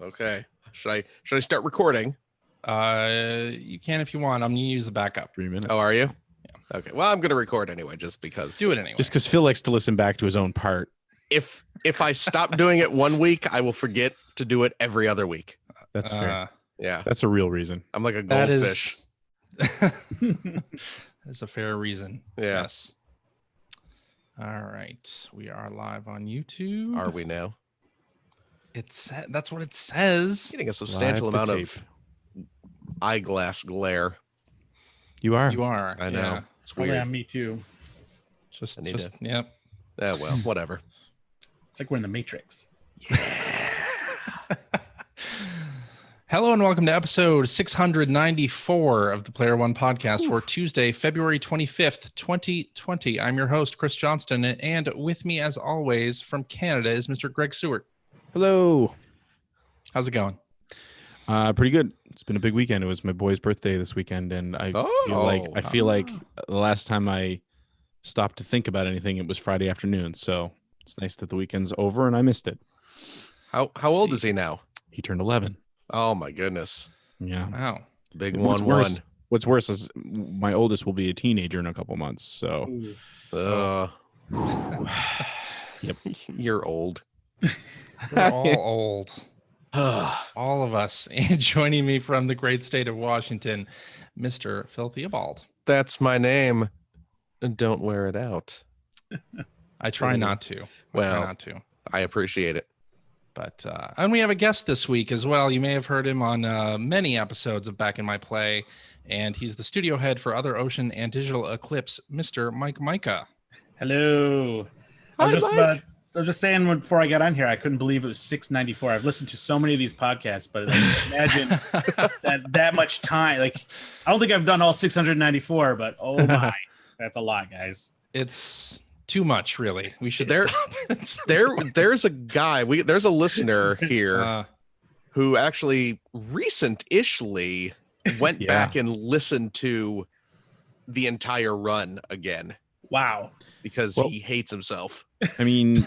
Okay. Should I start recording? You can if you want. I'm gonna use the backup. 3 minutes. Oh, are you? Yeah. Okay. Well, I'm gonna record anyway, just because. Do it anyway. Just because Phil likes to listen back to his own part. If I stop doing it one week, I will forget to do it every other week. That's fair. Yeah. That's a real reason. I'm like a goldfish. That's a fair reason. Yeah. Yes. All right. We are live on YouTube. Are we now? That's what it says. Getting a substantial Live to amount of eyeglass glare. You are. You are. I know. Yeah. It's Oh, weird. yeah, me too. Yep. Yeah, well, whatever. It's like we're in the Matrix. Hello and welcome to episode 694 of the Player One podcast for Tuesday, February 25th, 2020. I'm your host, Chris Johnston, and with me, as always, from Canada is Mr. Greg Seward. Hello. How's it going? Pretty good. It's been a big weekend. It was my boy's birthday this weekend, and I feel like the last time I stopped to think about anything, it was Friday afternoon. So it's nice that the weekend's over, and I missed it. How old is he now? He turned 11. Oh my goodness. Yeah. Wow. Big And what's 1-1. What's worse is my oldest will be a teenager in a couple months. So Yep. You're old. We're all old. All of us. And joining me from the great state of Washington, Mr. Phil Theobald. That's my name. And don't wear it out. I try not to. I appreciate it. But and we have a guest this week as well. You may have heard him on many episodes of Back in My Play, and he's the studio head for Other Ocean and Digital Eclipse, Mr. Mike Micah. Hello. I was just saying before I got on here, I couldn't believe it was 694. I've listened to so many of these podcasts, but imagine that much time. Like, I don't think I've done all 694, but oh my, that's a lot, guys. It's too much, really. We should stop. There's a guy. There's a listener here who actually recent-ishly went back and listened to the entire run again. Wow. Because he hates himself. I mean,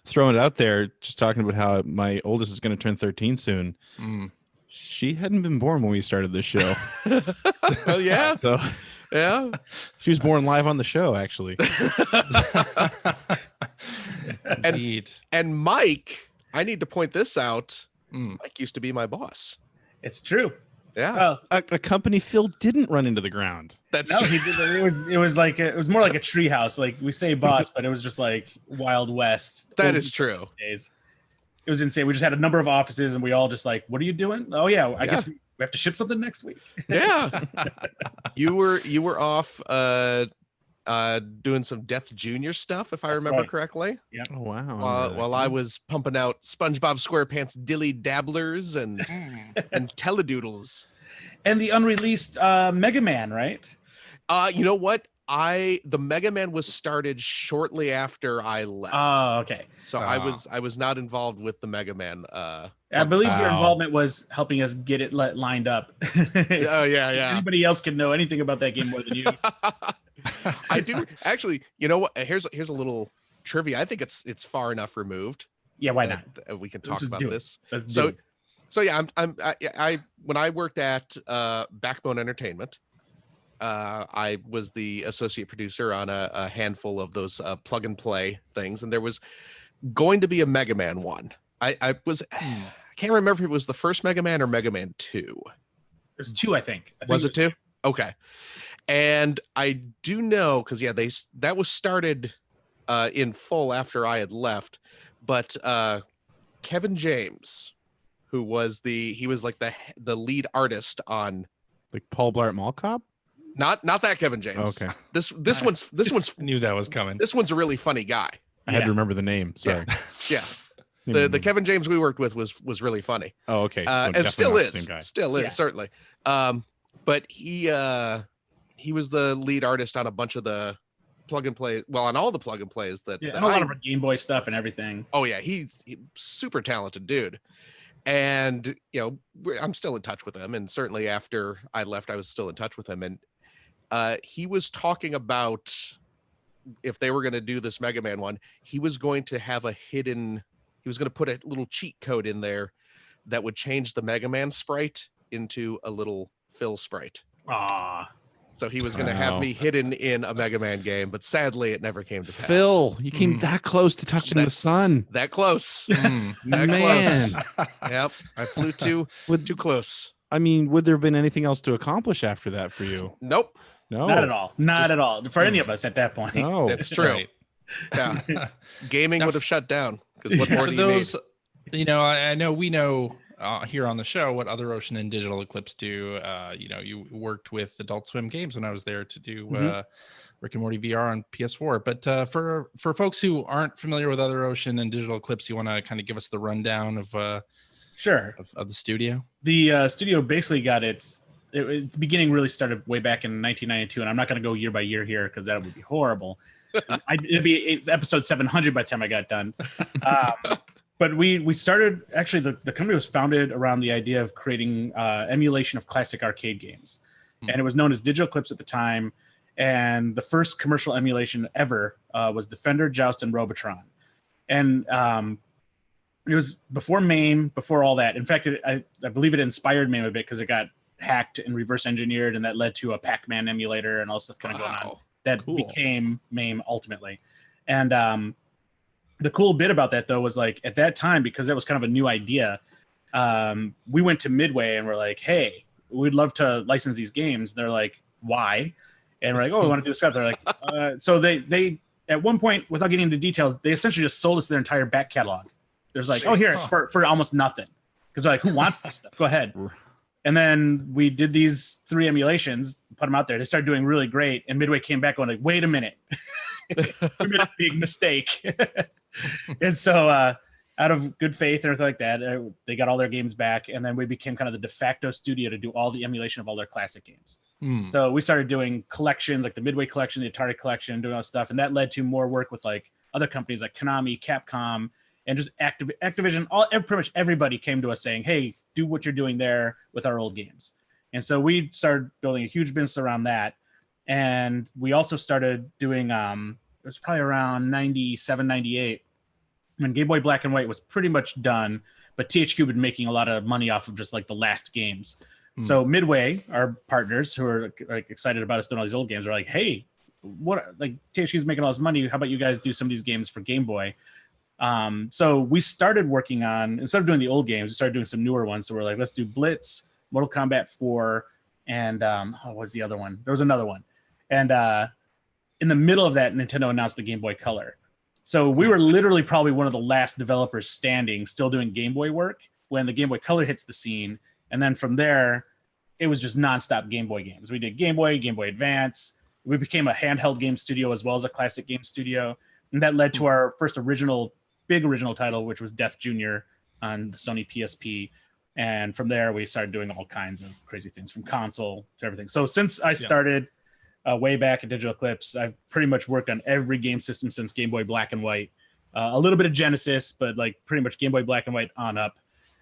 throwing it out there, just talking about how my oldest is going to turn 13 soon. She hadn't been born when we started this show. Oh, yeah? So, yeah. She was born live on the show, actually. and Mike, I need to point this out. Mike used to be my boss. It's true. Yeah. Well, a company Phil didn't run into the ground. That's no, true. he did. It was more like a tree house. Like we say boss, but it was just like Wild West. That is true. Days. It was insane. We just had a number of offices and we all just like, what are you doing? Oh yeah, I guess we have to ship something next week. Yeah. You were off doing some Death Junior stuff, if I remember correctly. Yeah. Oh wow. While I was pumping out SpongeBob SquarePants dilly dabblers and teledoodles. And the unreleased Mega Man, right? You know what? The Mega Man was started shortly after I left. Oh, okay. So I was not involved with the Mega Man. I believe your involvement was helping us get it lined up. Oh yeah. Anybody else could know anything about that game more than you. I do actually. You know what? Here's a little trivia. I think it's far enough removed. Yeah, why not? We can talk about this. So yeah, I when I worked at Backbone Entertainment, I was the associate producer on a handful of those plug and play things, and there was going to be a Mega Man one. I can't remember if it was the first Mega Man or Mega Man 2. There's 2, I think. Was it 2? Okay. And I do know because that was started in full after I had left, but Kevin James, who was like the lead artist on, like Paul Blart Mall Cop. Not that Kevin James. Okay. This one's knew that was coming. This one's a really funny guy. I had to remember the name. Sorry. Yeah. The Kevin James we worked with was really funny. Oh, okay. So and still is. Yeah. Certainly. But he was the lead artist on a bunch of the plug and play. Well, on all the plug and plays that. Yeah, and a lot of our Game Boy stuff and everything. Oh yeah, he's super talented dude. And I'm still in touch with him, and certainly after I left, I was still in touch with him. And he was talking about if they were going to do this Mega Man one, he was going to have he was going to put a little cheat code in there that would change the Mega Man sprite into a little Phil sprite. Ah. So he was going to have me hidden in a Mega Man game, but sadly it never came to pass. Phil, you came that close to touching the sun. That close. That Man. close. Yep. I flew too close. I mean, would there have been anything else to accomplish after that for you? Nope. No. Not at all. Not at all. For any of us at that point. No. It's true. Right. Yeah. Gaming would have shut down because what more do you need? You know, I know we know here on the show what Other Ocean and Digital Eclipse do. You know, you worked with Adult Swim Games when I was there to do Rick and Morty VR on PS4. But for folks who aren't familiar with Other Ocean and Digital Eclipse, you want to kind of give us the rundown of sure of the studio? The studio basically got its beginning really started way back in 1992, and I'm not going to go year by year here because that would be horrible. It'd be episode 700 by the time I got done. But we started, actually, the company was founded around the idea of creating emulation of classic arcade games. And it was known as Digital Eclipse at the time. And the first commercial emulation ever was Defender, Joust, and Robotron. And it was before MAME, before all that. In fact, I believe it inspired MAME a bit because it got hacked and reverse engineered, and that led to a Pac-Man emulator and all stuff kind of going on. That became MAME ultimately. And the cool bit about that, though, was like at that time, because that was kind of a new idea, we went to Midway and we're like, hey, we'd love to license these games. They're like, why? And we're like, oh, we want to do stuff. They're like, so they at one point, without getting into details, they essentially just sold us their entire back catalog. There's like, oh, here, for almost nothing. Because they're like, who wants this stuff? Go ahead. And then we did these 3 emulations, put them out there. They started doing really great. And Midway came back going like, wait a minute. We made a big mistake. And so out of good faith and everything like that, they got all their games back. And then we became kind of the de facto studio to do all the emulation of all their classic games. So we started doing collections like the Midway collection, the Atari collection, doing all that stuff. And that led to more work with like other companies like Konami, Capcom, and just Activision. Pretty much everybody came to us saying, hey, do what you're doing there with our old games. And so we started building a huge business around that. And we also started doing, it was probably around 97, 98, when Game Boy Black and White was pretty much done, but THQ had been making a lot of money off of just like the last games. So Midway, our partners who are like excited about us doing all these old games, are like, hey, what, like THQ's making all this money. How about you guys do some of these games for Game Boy? So we started working on, instead of doing the old games, we started doing some newer ones. So we're like, let's do Blitz, Mortal Kombat 4, and what was the other one? There was another one. And in the middle of that, Nintendo announced the Game Boy Color. So we were literally probably one of the last developers standing, still doing Game Boy work, when the Game Boy Color hits the scene. And then from there, it was just nonstop Game Boy games. We did Game Boy Advance. We became a handheld game studio as well as a classic game studio. And that led to our first big original title, which was Death Jr. on the Sony PSP. And from there, we started doing all kinds of crazy things, from console to everything. So since I started way back at Digital Eclipse, I've pretty much worked on every game system since Game Boy Black and White. A little bit of Genesis, but like pretty much Game Boy Black and White on up.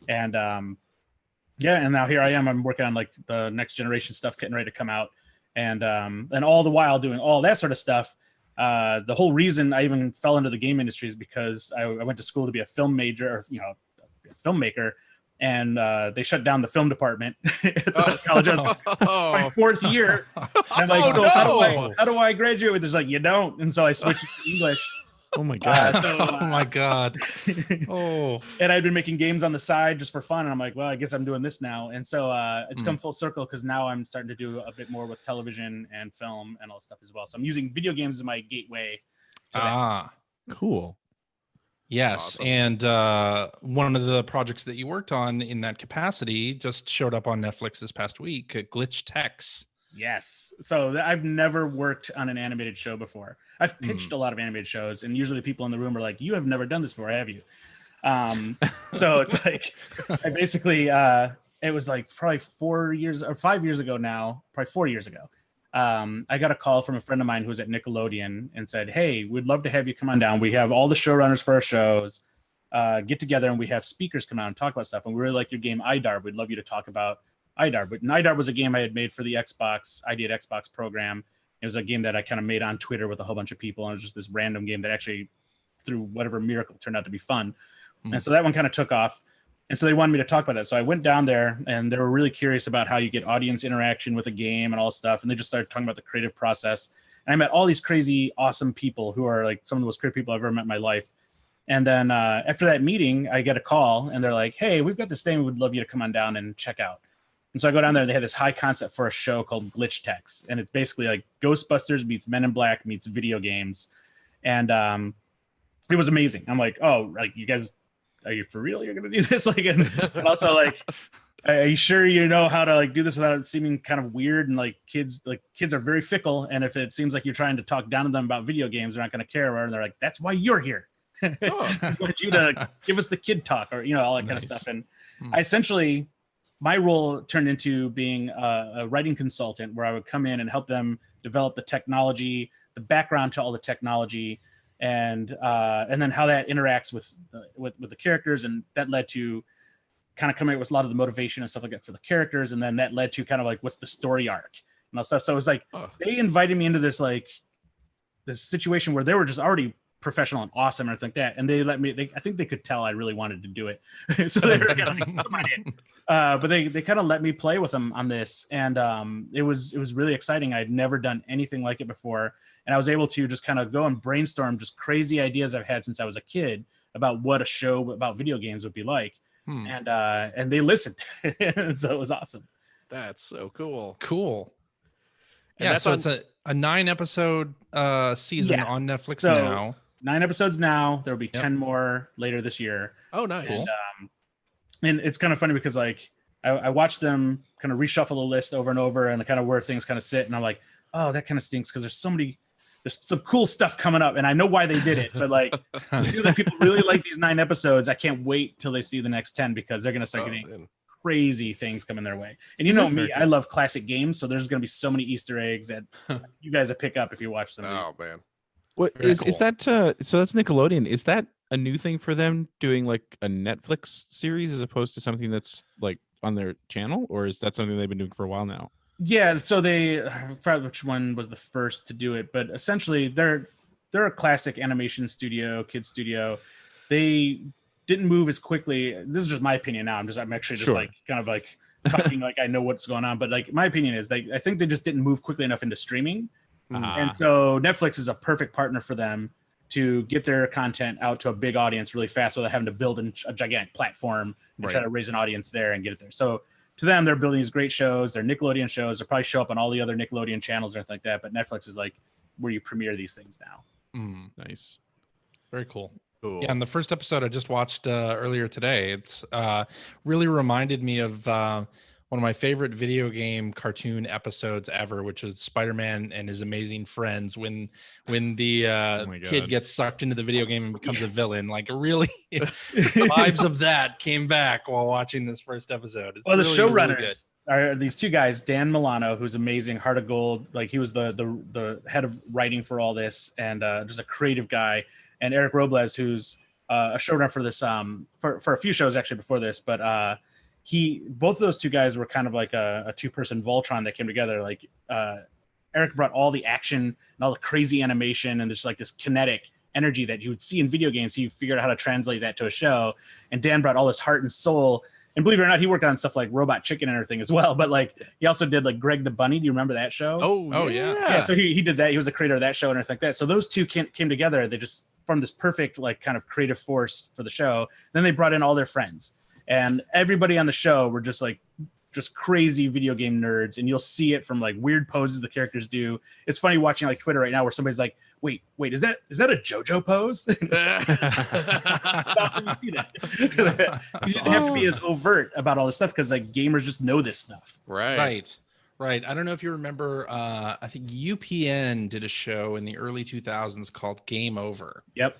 And and now here I am. I'm working on like the next generation stuff getting ready to come out. And all the while doing all that sort of stuff. The whole reason I even fell into the game industry is because I went to school to be a film major, or a filmmaker, and they shut down the film department at the college. I was my 4th year. I'm like, how do I graduate with this? Like, you don't. And so I switched to English. Oh my god! Oh my god! Oh, and I'd been making games on the side just for fun, and I'm like, well, I guess I'm doing this now. And so it's come full circle, because now I'm starting to do a bit more with television and film and all stuff as well. So I'm using video games as my gateway to that. Cool. Yes, awesome. And one of the projects that you worked on in that capacity just showed up on Netflix this past week, Glitch Techs. Yes. So I've never worked on an animated show before. I've pitched a lot of animated shows, and usually the people in the room are like, you have never done this before, have you? So it's like, I basically, it was like probably 5 years ago now, probably 4 years ago. I got a call from a friend of mine who was at Nickelodeon and said, hey, we'd love to have you come on down. We have all the showrunners for our shows, get together, and we have speakers come out and talk about stuff. And we really like your game, IDAR. We'd love you to talk about IDAR. But IDAR was a game I had made for the Xbox program. It was a game that I kind of made on Twitter with a whole bunch of people. And it was just this random game that actually, through whatever miracle, turned out to be fun. And so that one kind of took off. And so they wanted me to talk about that. So I went down there, and they were really curious about how you get audience interaction with a game and all this stuff. And they just started talking about the creative process. And I met all these crazy, awesome people who are like some of the most creative people I've ever met in my life. And then after that meeting, I get a call, and they're like, "Hey, we've got this thing. We'd love you to come on down and check out." And so I go down there, and they had this high concept for a show called Glitch Techs. And it's basically like Ghostbusters meets Men in Black meets video games. And it was amazing. I'm like, "Oh, like, you guys, are you for real? You're going to do this?" Like, and also like, "Are you sure you know how to like do this without it seeming kind of weird?" And like kids are very fickle. And if it seems like you're trying to talk down to them about video games, they're not going to care. And they're like, "That's why you're here." I wanted you to give us the kid talk, or all that kind of stuff. And I essentially, my role turned into being a writing consultant, where I would come in and help them develop the technology, the background to all the technology, and then how that interacts with the characters. And that led to kind of coming up with a lot of the motivation and stuff like that for the characters. And then that led to kind of like, what's the story arc and all stuff. So it was like, they invited me into this situation where they were just already professional and awesome and everything like that, and they let me. I think they could tell I really wanted to do it, so they were kind of like, "Come on in." But they kind of let me play with them on this, and it was really exciting. I'd never done anything like it before, and I was able to just kind of go and brainstorm just crazy ideas I've had since I was a kid about what a show about video games would be like, and they listened, so it was awesome. That's so cool. Cool. And yeah, so it's a 9-episode season on Netflix now. 9 episodes now. There will be 10 more later this year. Oh, nice. And it's kind of funny because like I watched them kind of reshuffle the list over and over, and the kind of where things kind of sit. And I'm like, oh, that kind of stinks because there's some cool stuff coming up, and I know why they did it. But like, it seems like people really like these 9 episodes. I can't wait till they see the next 10 because they're gonna start getting crazy things coming their way. And you know me, I love classic games, so there's gonna be so many Easter eggs that you guys will pick up if you watch them. Oh man. What is that? So that's Nickelodeon. Is that a new thing for them, doing like a Netflix series as opposed to something that's like on their channel, or is that something they've been doing for a while now? Yeah. So I forgot which one was the first to do it, but essentially they're a classic animation studio, kid studio. They didn't move as quickly. This is just my opinion now. I'm actually just like kind of like talking like I know what's going on, but like my opinion is I think they just didn't move quickly enough into streaming. And so Netflix is a perfect partner for them to get their content out to a big audience really fast without having to build a gigantic platform and try to raise an audience there and get it there. So to them, they're building these great shows. They're Nickelodeon shows. They'll probably show up on all the other Nickelodeon channels and everything like that. But Netflix is like where you premiere these things now. Nice. Very cool. Cool. Yeah, and the first episode I just watched earlier today, it's really reminded me of one of my favorite video game cartoon episodes ever, which is Spider-Man and his amazing friends when the kid gets sucked into the video game and becomes a villain. Like really the vibes of that came back while watching this first episode. It's well, really, the showrunners are these two guys, Dan Milano, who's amazing, Heart of Gold. Like he was the head of writing for all this, and just a creative guy, and Eric Robles, who's a showrunner for this for a few shows actually before this, but both of those two guys were kind of like a two-person Voltron that came together. Like Eric brought all the action and all the crazy animation and just like this kinetic energy that you would see in video games. He figured out how to translate that to a show. And Dan brought all this heart and soul. And believe it or not, he worked on stuff like Robot Chicken and everything as well. But like he also did like Greg the Bunny. Do you remember that show? Oh yeah. Yeah. So he did that. He was the creator of that show and everything like that. So those two came together. They just formed this perfect like kind of creative force for the show. Then they brought in all their friends. And everybody on the show were just crazy video game nerds, and you'll see it from like weird poses the characters do. It's funny watching like Twitter right now where somebody's like, wait, is that a JoJo pose? It's awesome to see that. You didn't have to be as overt about all this stuff because like gamers just know this stuff. Right. I don't know if you remember, I think UPN did a show in the early 2000s called Game Over. Yep.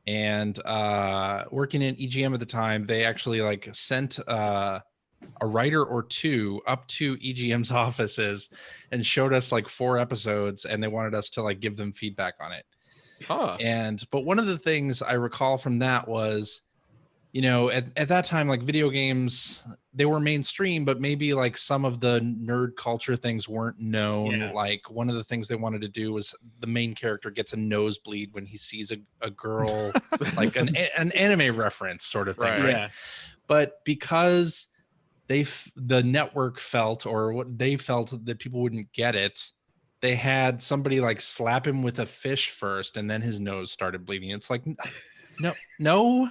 And working in EGM at the time, they actually like sent a writer or two up to EGM's offices and showed us like 4 episodes, and they wanted us to like give them feedback on it. But one of the things I recall from that was, you know, at that time, like video games, they were mainstream, but maybe like some of the nerd culture things weren't known. Yeah. Like one of the things they wanted to do was the main character gets a nosebleed when he sees a girl, like an anime reference sort of thing. Right? Yeah. but because the network felt, or what they felt, that people wouldn't get it, they had somebody like slap him with a fish first, and then his nose started bleeding. It's like, no.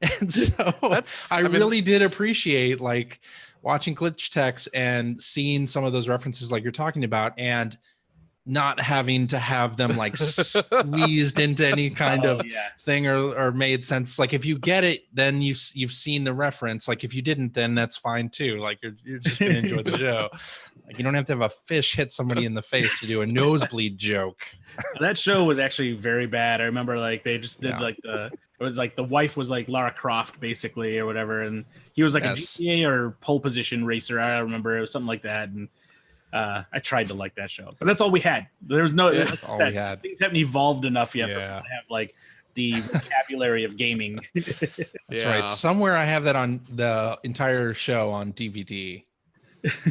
And so I really did appreciate like watching glitch techs and seeing some of those references like you're talking about, and not having to have them like squeezed into any kind of thing or made sense. Like if you get it, then you've seen the reference. Like if you didn't, then that's fine too. Like you're just gonna enjoy the show. Like you don't have to have a fish hit somebody in the face to do a nosebleed joke. That show was actually very bad. I remember like they just did like it was like the wife was like Lara Croft basically or whatever, and he was like a GTA or pole position racer. I don't remember, it was something like that, and I tried to like that show, but that's all we had. There's no all we had. Things haven't evolved enough yet for people to have like the vocabulary of gaming. That's right. Somewhere I have that on the entire show on DVD.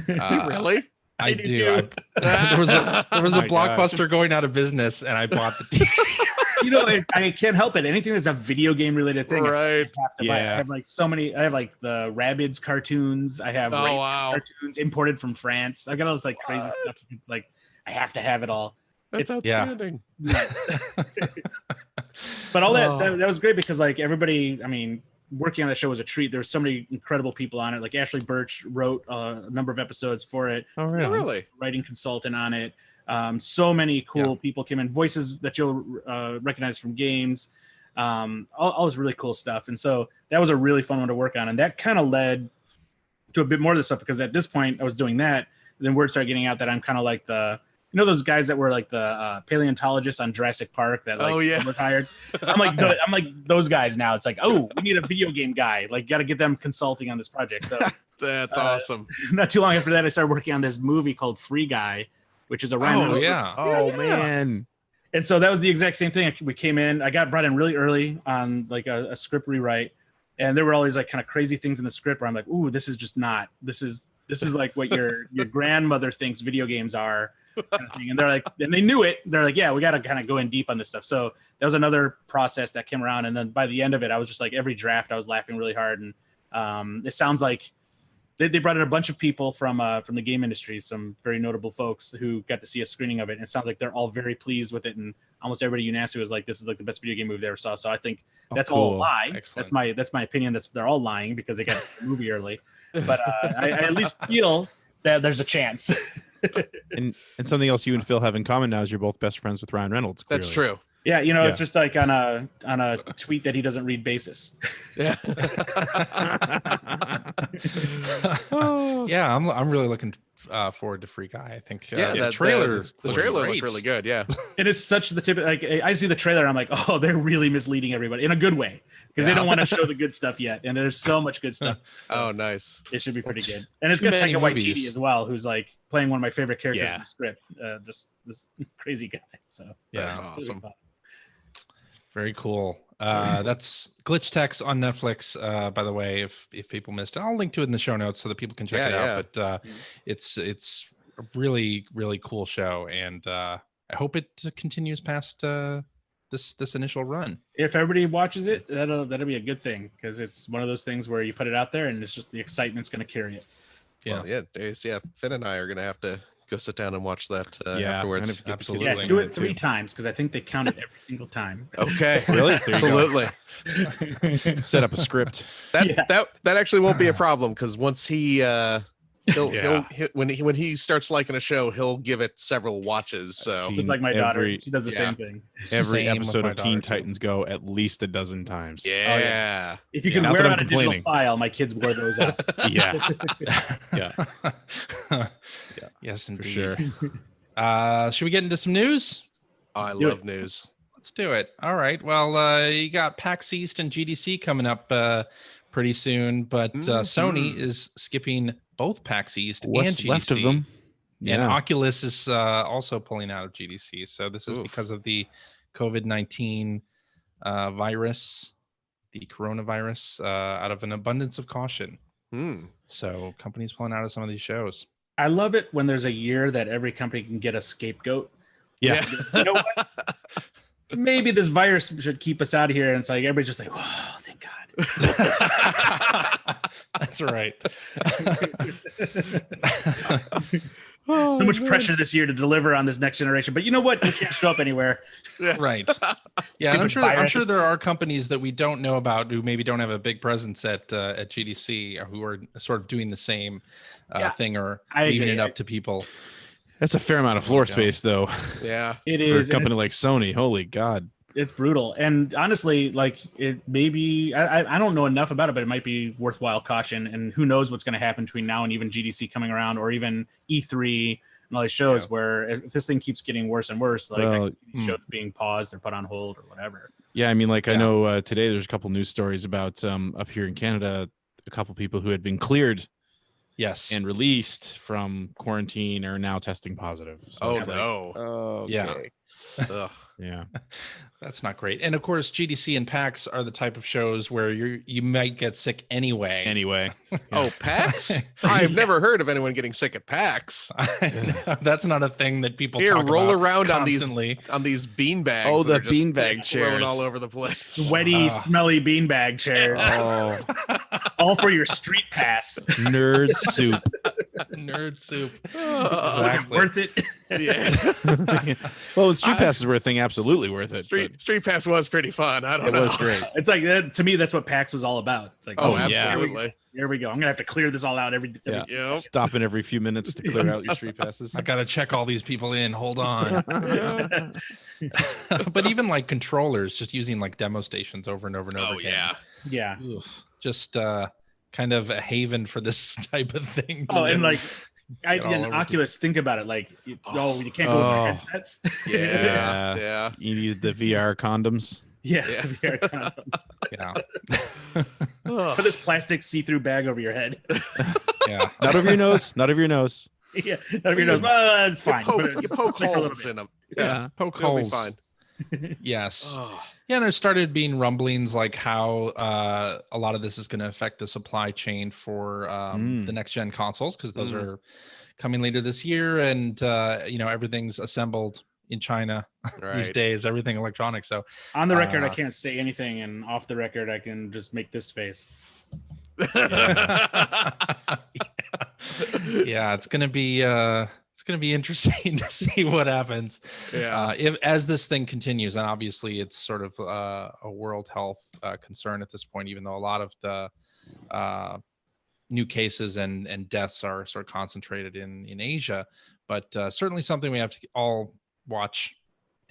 Really? I do. There was a Blockbuster going out of business, and I bought the DVD. You know, I can't help it. Anything that's a video game related thing, right? I have to buy. I have like so many. I have like the Rabbids cartoons. I have cartoons imported from France. I got all this like crazy stuff. It's like I have to have it all. That's outstanding. But all that was great because like everybody, I mean, working on that show was a treat. There were so many incredible people on it. Like Ashley Birch wrote a number of episodes for it. Oh, really? Writing consultant on it. So many cool people came in, voices that you'll recognize from games, all this really cool stuff. And so that was a really fun one to work on. And that kind of led to a bit more of this stuff because at this point I was doing that. And then word started getting out that I'm kind of like those guys that were like the paleontologists on Jurassic Park that retired. I'm like those guys now. It's like, oh, we need a video game guy. Like, got to get them consulting on this project. So that's awesome. Not too long after that, I started working on this movie called Free Guy, which is a Ryan Reynolds. Man. And so that was the exact same thing. We came in, I got brought in really early on like a script rewrite, and there were all these like kind of crazy things in the script where I'm like, ooh, this is just not, this is like what your grandmother thinks video games are, kind of thing. And they're like, and they knew it. They're like, yeah, we got to kind of go in deep on this stuff. So that was another process that came around. And then by the end of it, I was just like, every draft I was laughing really hard. And it sounds like they brought in a bunch of people from the game industry, some very notable folks who got to see a screening of it. And it sounds like they're all very pleased with it. And almost everybody unanimously was like, this is like the best video game movie they ever saw. So I think that's all a lie. Excellent. That's my opinion. They're all lying because they got to see the movie early. But I at least feel that there's a chance. and something else you and Phil have in common now is you're both best friends with Ryan Reynolds. Clearly. That's true. Yeah, it's just like on a tweet that he doesn't read basis. Yeah. Yeah, I'm really looking forward to Free Guy. I think the trailer looked really good. Yeah, and it's such the tip. Like I see the trailer, I'm like, oh, they're really misleading everybody in a good way because they don't want to show the good stuff yet, and there's so much good stuff. So nice. It should be pretty good, and it's got Taika Waititi as well, who's like playing one of my favorite characters in the script. This crazy guy. So that's awesome. Really very cool. That's Glitch Techs on Netflix, by the way, if people missed it. I'll link to it in the show notes so that people can check it out. But it's a really, really cool show, and I hope it continues past this initial run. If everybody watches it, that'll be a good thing because it's one of those things where you put it out there and it's just the excitement's going to carry it. Yeah, Finn and I are going to have to go sit down and watch that afterwards. Absolutely. Yeah, do it 3 times because I think they count it every single time. Okay. Really? Absolutely. Set up a script. That actually won't be a problem because once when he starts liking a show, he'll give it several watches. So just like my daughter, she does the same thing. Every episode of Teen Titans Go at least a dozen times. Yeah. Oh, yeah. If you can wear out a digital file, my kids wear those out. Yeah. Yes, indeed. For sure. Should we get into some news? I love news. Let's do it. All right. Well, you got PAX East and GDC coming up pretty soon, but Sony is skipping both PAX East and GDC. Left of them. And Oculus is also pulling out of GDC. So this is because of the COVID-19 virus, the coronavirus, out of an abundance of caution. So companies pulling out of some of these shows. I love it when there's a year that every company can get a scapegoat. Yeah. You know what? Maybe this virus should keep us out of here. And it's like, everybody's just like, oh, thank God. That's right. Too much pressure this year to deliver on this next generation, but you know what? We can't show up anywhere. Right. Yeah, and I'm Stupid sure virus. there are companies that we don't know about who maybe don't have a big presence at GDC or who are sort of doing the same thing or leaving it up to people. That's a fair amount of floor space, though. Yeah, It For is. a company like Sony, holy God. It's brutal. And honestly, like it maybe I don't know enough about it, but it might be worthwhile caution. And who knows what's going to happen between now and even GDC coming around, or even E3 and all these shows where if this thing keeps getting worse and worse, like shows being paused or put on hold or whatever. Yeah, I mean, like I know today there's a couple news stories about up here in Canada, a couple people who had been cleared, and released from quarantine are now testing positive. So yeah, that's not great. And of course, GDC and PAX are the type of shows where you might get sick anyway. Oh, PAX? I've never heard of anyone getting sick at PAX. That's not a thing that people talk roll about around constantly. on these bean bags. Oh, the beanbag chairs all over the place. Sweaty, smelly beanbag chairs. Oh, all for your street pass. Nerd soup. Nerd soup. Was it worth it? Yeah. Well, Street Passes were a thing, absolutely worth it. Street Pass was pretty fun. I don't know. It was great. It's like to me, that's what PAX was all about. It's like, absolutely. Here we go. I'm gonna have to clear this all out every Stopping every few minutes to clear out your Street Passes. I gotta check all these people in. Hold on. But even like controllers, just using like demo stations over and over and over again. Yeah. Just kind of a haven for this type of thing. And like Oculus, think about it. Like, you can't go with your headsets. Yeah. You needed the VR condoms. Yeah. VR condoms. Yeah. Put this plastic see-through bag over your head. Yeah. Not over your nose. Not over your nose. Yeah. Not over your nose. Well, it's fine. You poke holes in them. Yeah. Poke It'll holes. be fine. Yes. Oh. Yeah, and there started being rumblings like how a lot of this is going to affect the supply chain for the next gen consoles, because those are coming later this year, and everything's assembled in China these days. Everything electronic. So on the record, I can't say anything, and off the record, I can just make this face. Yeah, it's gonna be interesting to see what happens. If as this thing continues, and obviously it's sort of a world health concern at this point, even though a lot of the new cases and deaths are sort of concentrated in Asia, but certainly something we have to all watch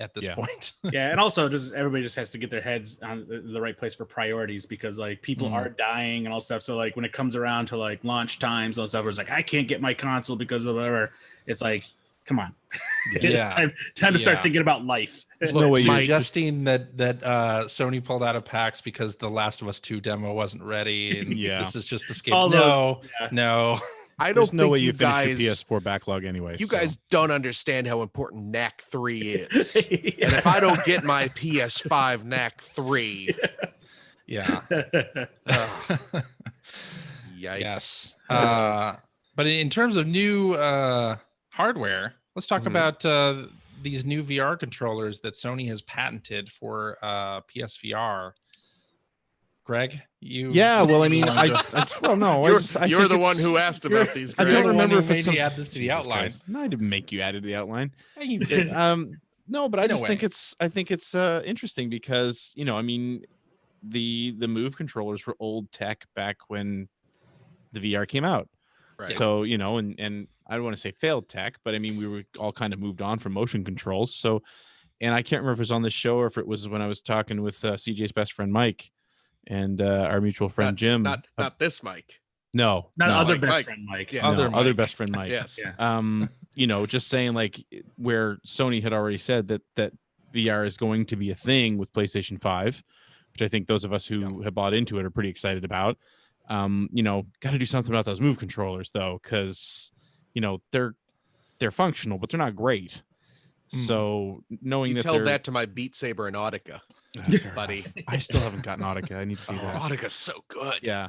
at this point. And also everybody just has to get their heads on the right place for priorities, because like people are dying and all stuff. So like when it comes around to like launch times and stuff, it's like I can't get my console because of whatever. It's like, come on. It's time to start thinking about life. No way suggesting that Sony pulled out of PAX because the Last of Us 2 demo wasn't ready, and this is just the scape. No. I don't know way you you guys finish your PS4 backlog anyway. You guys don't understand how important NAC 3 is. And if I don't get my PS5 NAC 3, yikes. Yes. But in terms of new hardware, let's talk about these new VR controllers that Sony has patented for PSVR. Greg, you? Yeah, well, I mean, you're the one who asked about these. Greg. I don't remember if it's add this to the outline. No, I didn't make you add it to the outline. Yeah, you did. No, but I just think it's interesting because I mean, the Move controllers were old tech back when the VR came out. Right. So and I don't want to say failed tech, but I mean we were all kind of moved on from motion controls. So, and I can't remember if it was on this show or if it was when I was talking with CJ's best friend Mike and our mutual friend Jim. Not this Mike. No, other best friend Mike. Yeah. Other best friend Mike. Yes. Yeah. Just saying like where Sony had already said that VR is going to be a thing with PlayStation 5, which I think those of us who have bought into it are pretty excited about. Got to do something about those Move controllers though, because they're functional, but they're not great. So knowing tell that to my Beat Saber and Audica, buddy. I still haven't gotten Audica. I need to do that. Audica's so good. Yeah.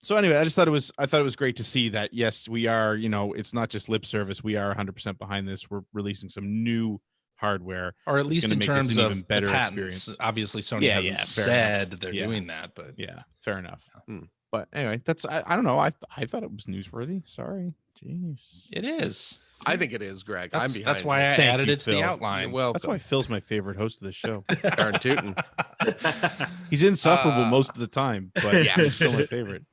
So anyway, I thought it was great to see that. Yes, we are. It's not just lip service. We are 100% behind this. We're releasing some new hardware, or at least in terms of even better the patents. experience. Obviously, Sony hasn't said they're doing that, but fair enough. But anyway, that's I don't know. I thought it was newsworthy. Sorry, jeez, it is. I think it is, Greg. That's, I'm behind. That's why I added it to the outline. Well, that's why Phil's my favorite host of the show. Darn tootin'. He's insufferable most of the time, but he's still my favorite.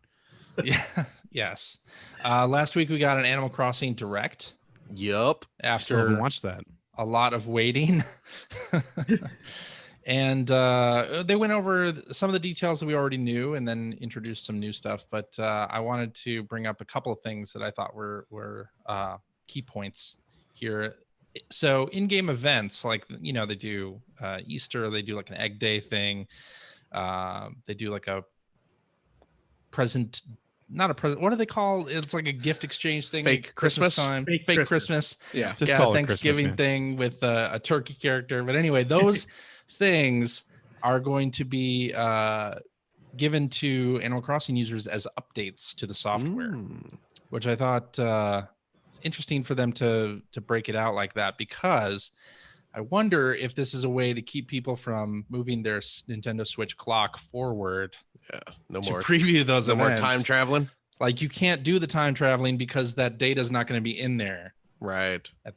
Yeah. Yes. Last week we got an Animal Crossing Direct. Yup. After watch that. A lot of waiting. And they went over some of the details that we already knew and then introduced some new stuff. But I wanted to bring up a couple of things that I thought were key points here. So in-game events, like, you know, they do Easter, they do like an egg day thing. They do like a present, not a present. What do they call? It's like a gift exchange thing. Fake Christmas time. Fake Christmas. Yeah. Just call it Thanksgiving Christmas, thing with a turkey character. But anyway, those things are going to be given to Animal Crossing users as updates to the software, which I thought interesting for them to break it out like that, because I wonder if this is a way to keep people from moving their Nintendo Switch clock forward. Yeah, no to more preview those. No events. more time traveling. Like, you can't do the time traveling because that data is not going to be in there right at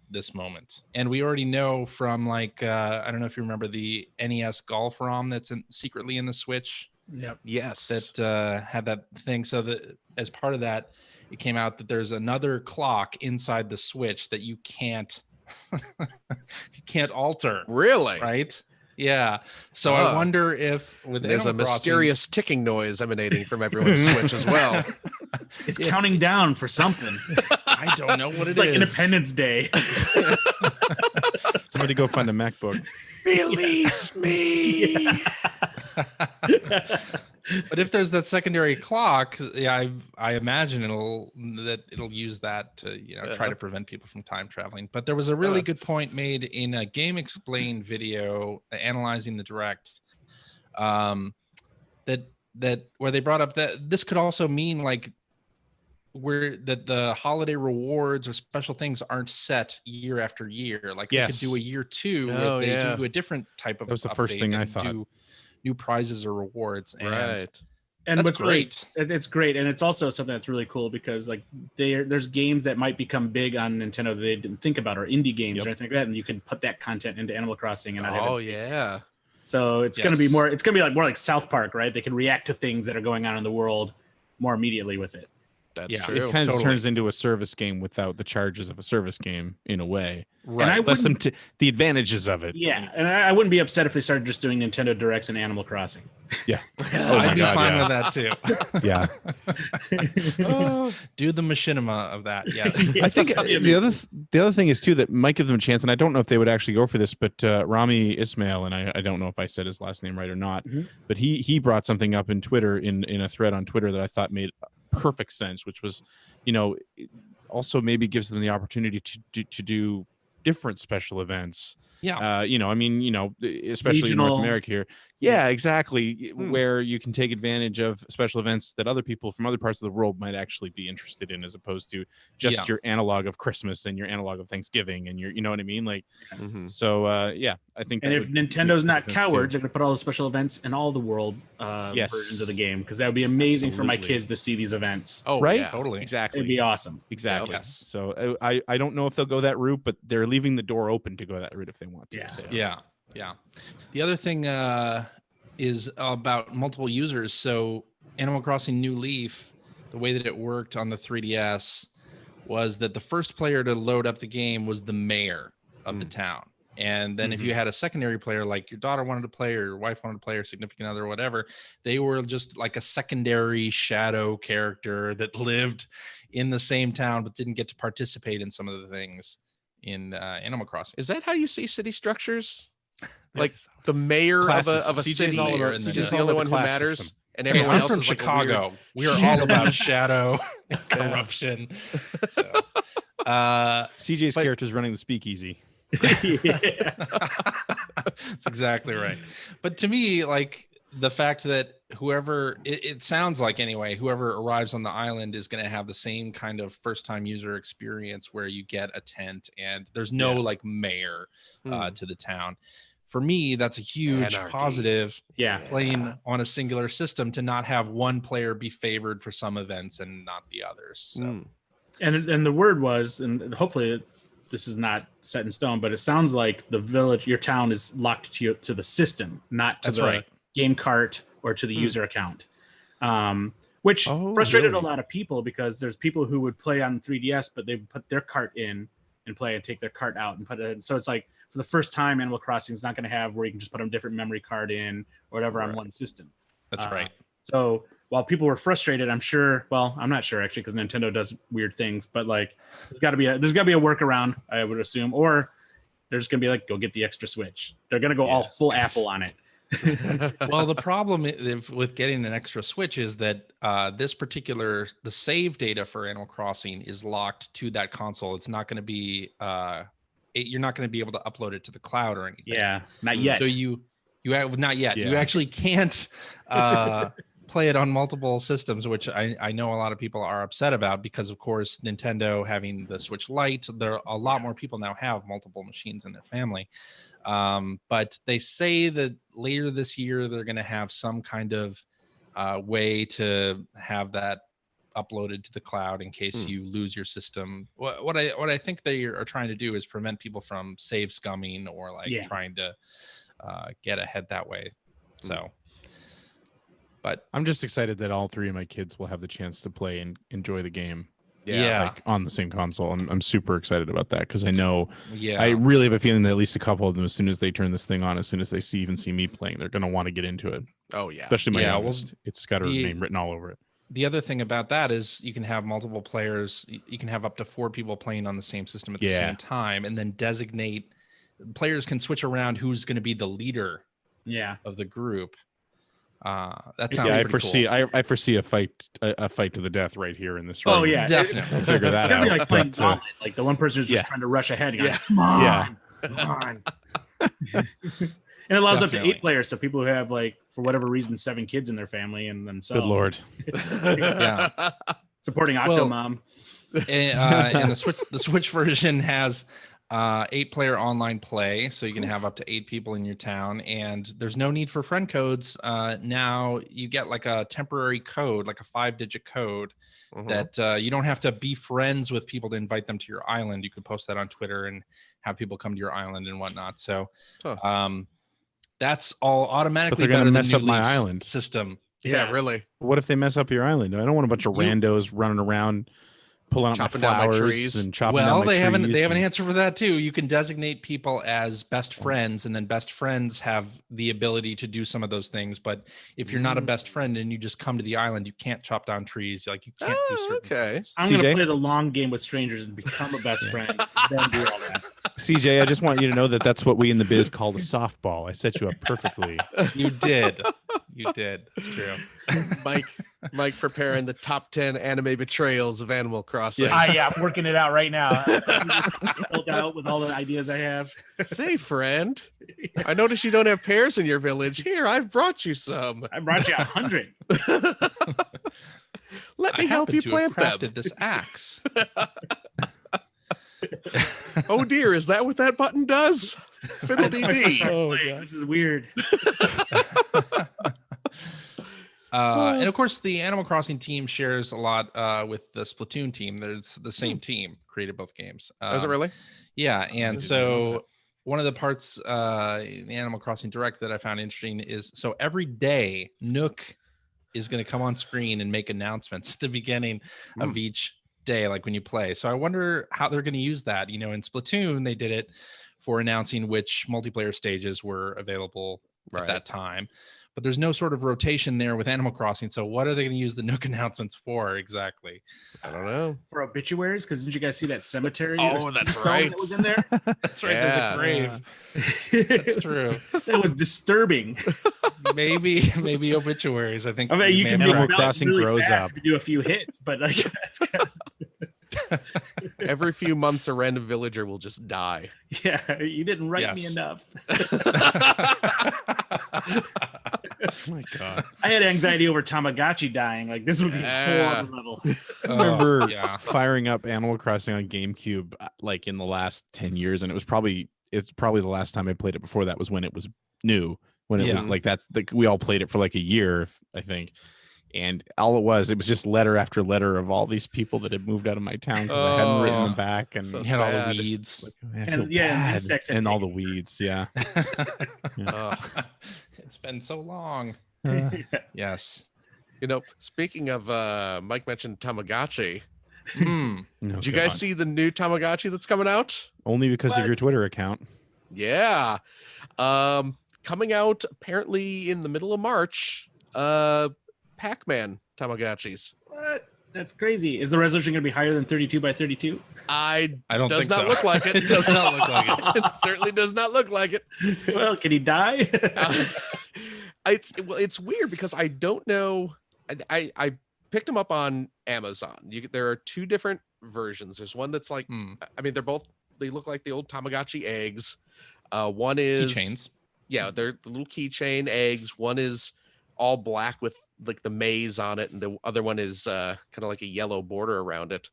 this moment. And we already know from, like, I don't know if you remember the NES Golf ROM that's secretly in the Switch. Yep. Yes. That had that thing. So that as part of that, it came out that there's another clock inside the Switch that you can't alter. Really? Right? Yeah. So I wonder if there's a mysterious ticking noise emanating from everyone's Switch as well. It's counting down for something. I don't know what it is. Like Independence Day. Somebody go find a MacBook. Release me. But if there's that secondary clock, yeah, I imagine it'll use that to, you know, try to prevent people from time traveling. But there was a really good point made in a Game Explain video analyzing the Direct, that where they brought up that this could also mean, like, where that the holiday rewards or special things aren't set year after year. Like, they could do a year two where they do a different type of. That was the first thing I thought. New prizes or rewards, and and that's what's great. It's great, and it's also something that's really cool because, like, there's games that might become big on Nintendo that they didn't think about, or indie games or anything like that, and you can put that content into Animal Crossing and so it's gonna be more. It's gonna be like more like South Park, right? They can react to things that are going on in the world more immediately with it. That's true. It kind of turns into a service game without the charges of a service game in a way. Right. And lets them the advantages of it. Yeah, and I wouldn't be upset if they started just doing Nintendo Directs and Animal Crossing. Yeah. I'd be fine with that too. Yeah. Do the machinima of that. Yeah. I think the other thing is too that might give them a chance, and I don't know if they would actually go for this, but Rami Ismail, and I don't know if I said his last name right or not, but he brought something up in Twitter in a thread on Twitter that I thought made perfect sense, which was, you know, also maybe gives them the opportunity to do different special events. You know, I mean, you know, especially Regional. in North America here. Yeah, exactly. Where you can take advantage of special events that other people from other parts of the world might actually be interested in, as opposed to just your analog of Christmas and your analog of Thanksgiving and your, you know what I mean? Like, so yeah, I think. And if Nintendo's not cowards, they're going to put all the special events in all the world versions of the game, because that would be amazing for my kids to see these events. Oh, right? Yeah. Totally. Exactly. It'd be awesome. Exactly. Yes. So I don't know if they'll go that route, but they're leaving the door open to go that route if they want to. Yeah. The other thing is about multiple users. So Animal Crossing New Leaf, the way that it worked on the 3DS was that the first player to load up the game was the mayor of the town. And then if you had a secondary player, like your daughter wanted to play or your wife wanted to play or significant other or whatever, they were just like a secondary shadow character that lived in the same town but didn't get to participate in some of the things in Animal Crossing. Is that how you see city structures? Like the mayor of a city is the only one who matters, system. And everyone else from is Chicago. Like we are all about shadow and corruption. So, CJ's character is running the speakeasy. That's exactly right. But to me, like, the fact that whoever it sounds like anyway, whoever arrives on the island is going to have the same kind of first time user experience where you get a tent and there's no like mayor to the town. For me, that's a huge positive. Playing on a singular system to not have one player be favored for some events and not the others. So. And the word was, and hopefully this is not set in stone, but it sounds like the village, your town is locked to the system, not to the game cart or to the user account, which frustrated a lot of people because there's people who would play on 3DS, but they would put their cart in and play and take their cart out and put it in. So it's like for the first time, Animal Crossing is not going to have where you can just put a different memory card in or whatever on one system. That's right. So while people were frustrated, I'm sure. Well, I'm not sure actually because Nintendo does weird things, but like there's got to be a workaround, I would assume, or there's going to be like go get the extra Switch. They're going to go all full Apple on it. Well, the problem with getting an extra Switch is that the save data for Animal Crossing is locked to that console. It's not going to be you're not going to be able to upload it to the cloud or anything. Yeah, not yet. So you have not yet. Yeah. You actually can't play it on multiple systems, which I know a lot of people are upset about because, of course, Nintendo having the Switch Lite, a lot more people now have multiple machines in their family. But they say that later this year, they're going to have some kind of way to have that uploaded to the cloud in case you lose your system. What I think they are trying to do is prevent people from save scumming or trying to get ahead that way. So, but I'm just excited that all three of my kids will have the chance to play and enjoy the game. Yeah. On the same console. I'm super excited about that because I know I really have a feeling that at least a couple of them, as soon as they turn this thing on, as soon as they see me playing, they're going to want to get into it. Oh yeah. Especially my youngest. It's got her name written all over it. The other thing about that is you can have multiple players. You can have up to 4 people playing on the same system at the same time, and then designate players can switch around who's going to be the leader of the group. That sounds pretty cool. I foresee a fight to the death right here in this room. Oh yeah, definitely. We'll figure that out. It's like playing gauntlet. Like the one person is just trying to rush ahead. And come on. And it allows up to 8 players, so people who have for whatever reason 7 kids in their family and themselves. Good lord. Supporting Octomom. And the Switch version has 8-player online play, so you can have up to 8 people in your town, and there's no need for friend codes. Now you get like a temporary code, like a 5-digit code that you don't have to be friends with people to invite them to your island. You could post that on Twitter and have people come to your island and whatnot. So that's all automatically better than mess up my island system. Yeah, really. What if they mess up your island? I don't want a bunch of randos running around pulling out my flowers and chopping down my trees. They have an answer for that too. You can designate people as best friends, and then best friends have the ability to do some of those things. But if you're not a best friend and you just come to the island, you can't chop down trees. You can't do certain things. I'm going to play the long game with strangers and become a best friend. Then do all that. CJ, I just want you to know that that's what we in the biz call a softball. I set you up perfectly. You did. That's true. Mike preparing the top 10 anime betrayals of Animal Crossing. I'm working it out right now. Built out with all the ideas I have. Say, friend, I notice you don't have pears in your village. Here, I've brought you some. I brought you 100. Let me help you plant them. This axe. Oh dear, is that what that button does? Fiddle dee dee. This is weird. And of course, the Animal Crossing team shares a lot with the Splatoon team. There's the same team created both games. Is it really? Yeah, and so one of the parts in the Animal Crossing Direct that I found interesting is so every day Nook is going to come on screen and make announcements at the beginning of each day, like when you play. So I wonder how they're going to use that. In Splatoon, they did it for announcing which multiplayer stages were available at that time. But there's no sort of rotation there with Animal Crossing. So what are they going to use the Nook announcements for exactly? I don't know. For obituaries? Because didn't you guys see that cemetery? Oh, that's right. That was in there? That's right. There's a grave. That's true. That was disturbing. Maybe obituaries. I think. I mean, you can Animal Crossing really grows up. You do a few hits, but that's kind of... Every few months, a random villager will just die. Yeah, you didn't write me enough. my God. I had anxiety over Tamagotchi dying. Like this would be a whole other level. I remember firing up Animal Crossing on GameCube like in the last 10 years, and it's probably the last time I played it. Before that was when it was new, when it was like that's like we all played it for like a year, I think. And all it was just letter after letter of all these people that had moved out of my town because I hadn't written them back, and so had all the weeds, and all the weeds. Yeah. It's been so long. Yes. Speaking of, Mike mentioned Tamagotchi. No, Did you guys see the new Tamagotchi that's coming out? Only because of your Twitter account. Yeah. Coming out apparently in the middle of March. Pac-Man Tamagotchis. What? That's crazy. Is the resolution going to be higher than 32 by 32? I don't does think not so. look like it. It does not look like it. It certainly does not look like it. Well, can he die? It's weird because I don't know. I picked them up on Amazon. There are two different versions. There's one that's like, I mean, they look like the old Tamagotchi eggs. One is keychains. Yeah, they're the little keychain eggs. One is all black with like the maze on it, and the other one is kind of like a yellow border around it.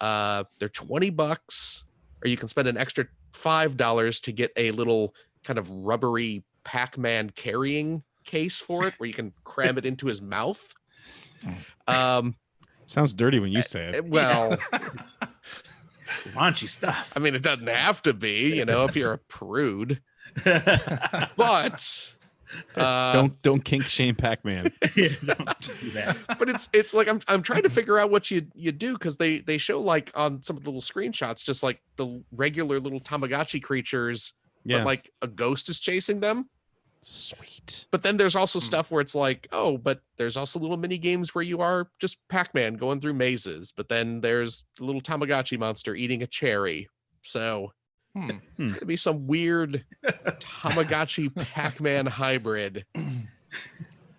They're $20, or you can spend an extra $5 to get a little kind of rubbery Pac-Man carrying case for it, where you can cram it into his mouth. Sounds dirty when you say it. Well, raunchy stuff. I mean, it doesn't have to be, if you're a prude. But don't kink shame Pac-Man. Don't do that. But it's like I'm trying to figure out what you do, because they show like on some of the little screenshots just like the regular little Tamagotchi creatures, but like a ghost is chasing them. Sweet. But then there's also stuff where it's like, oh, but there's also little mini games where you are just Pac-Man going through mazes. But then there's the little Tamagotchi monster eating a cherry. So it's gonna be some weird Tamagotchi Pac-Man hybrid. And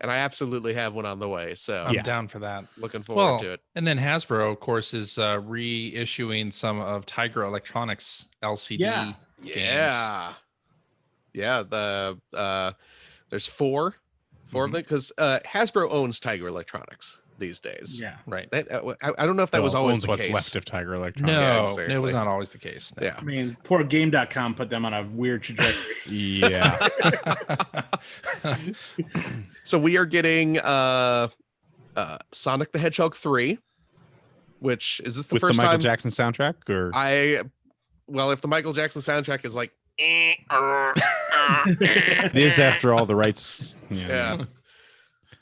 I absolutely have one on the way. So I'm down for that. Looking forward to it. And then Hasbro, of course, is reissuing some of Tiger Electronics LCD games. Yeah, there's four of them, because Hasbro owns Tiger Electronics these days. Yeah, right. I don't know if that was always the what's case. left of Tiger Electronics. No, it was not always the case. No. Yeah, I mean, poor Game.com put them on a weird trajectory. Yeah. So we are getting Sonic the Hedgehog 3, which is this the with first the Michael time Jackson soundtrack, or if the Michael Jackson soundtrack is like it is, after all, the rights. Yeah.